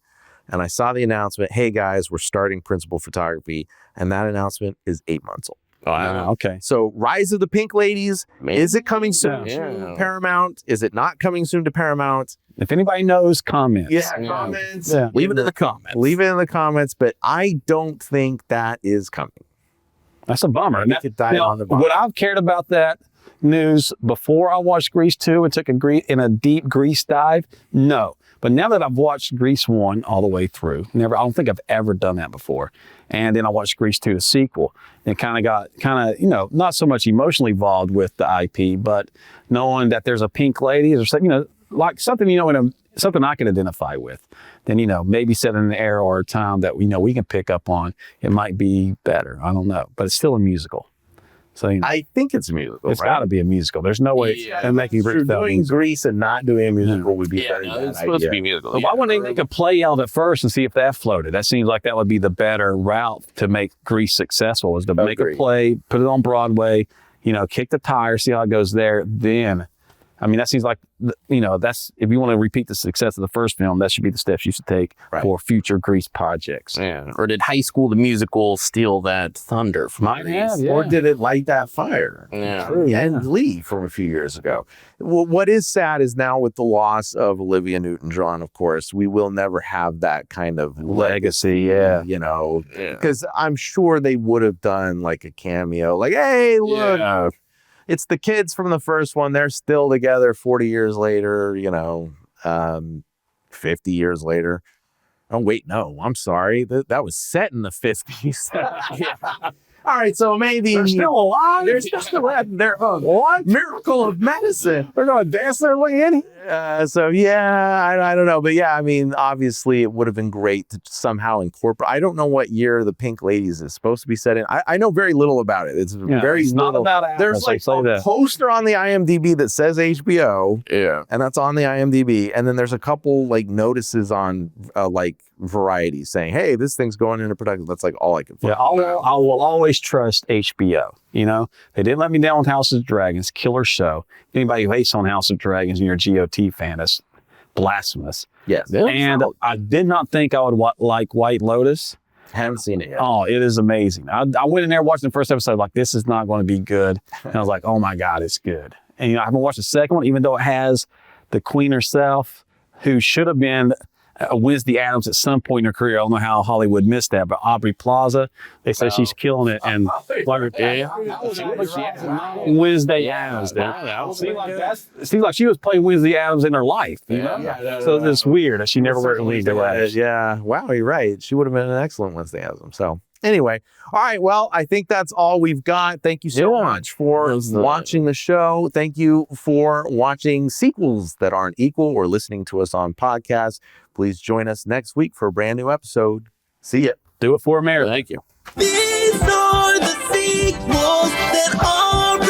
And I saw the announcement, hey guys, we're starting principal photography. And that announcement is 8 months old. Wow. Okay. So Rise of the Pink Ladies, Maybe. is it coming soon Yeah. to Paramount? Is it not coming soon to Paramount? If anybody knows, comments. Comments. Yeah. Leave it in the comments. Leave it in the comments, but I don't think that is coming. That's a bummer. We could die on the vine. Would I've cared about that news before I watched Grease 2 and took a deep Grease dive? No. But now that I've watched Grease 1 all the way through, I don't think I've ever done that before. And then I watched Grease 2, the sequel, and got not so much emotionally involved with the IP, but knowing that there's a pink lady or something, like something, something I can identify with, then, maybe set in an era or a time that, we can pick up on, it might be better. I don't know, but it's still a musical. So, I think it's a musical. it's got to be a musical. There's no way Yeah. and making Sure, doing Grease and not doing a musical would be better. No, it's supposed to be musical. Why wouldn't they make a play out at first and see if that floated? That seems like that would be the better route to make Grease successful, is to make a Agreed. play, put it on Broadway, kick the tire, see how it goes there. Then, that seems like, that's, if you want to repeat the success of the first film, that should be the steps you should take for future Grease projects. Yeah. Or did High School the Musical steal that thunder from Might Grease? have, yeah. Or did it light that fire? Yeah. And Lee from a few years ago. Well, what is sad is now with the loss of Olivia Newton-John, of course, we will never have that kind of Legacy, yeah. Yeah. because I'm sure they would have done like a cameo, like, hey, look, Yeah. it's the kids from the first one. They're still together 40 years later, 50 years later. Oh, wait, no, I'm sorry. That was set in the 50s. All right, so maybe They're still alive? They're still alive. They're what? Miracle of medicine. They're going to dance their way in? So yeah, I don't know, but yeah, obviously it would have been great to somehow incorporate. I don't know what year the Pink Ladies is supposed to be set in. I know very little about it. It's very it's not little. about Atlas, There's like say a that. poster on the IMDb that says HBO, Yeah. and that's on the IMDb, and then there's a couple like notices on like Variety saying, "Hey, this thing's going into production." That's like all I can find. Yeah, I will always trust HBO. They didn't let me down with House of Dragons, killer show. Anybody who hates on House of Dragons and you're a GOT fan, that's blasphemous. Yes, And I did not think I would like White Lotus. haven't seen it yet. Oh, it is amazing. I went in there watching the first episode like, this is not going to be good. And I was like, oh my God, it's good. And I haven't watched the second one, even though it has the queen herself, who should have been Wednesday Addams at some point in her career. I don't know how Hollywood missed that, but Aubrey Plaza, they say she's killing it. And Wednesday Addams. Seems like she was playing Wednesday Addams in her life. So it's weird that she never really their lives. Yeah. Wow, you're right. She would have been an excellent Wednesday Addams. So anyway, all right. Well, I think that's all we've got. Thank you so much for watching the show. Thank you for watching sequels that aren't equal or listening to us on podcasts. Please join us next week for a brand new episode. See ya. Do it for America. Thank you. These are the sequels that aren't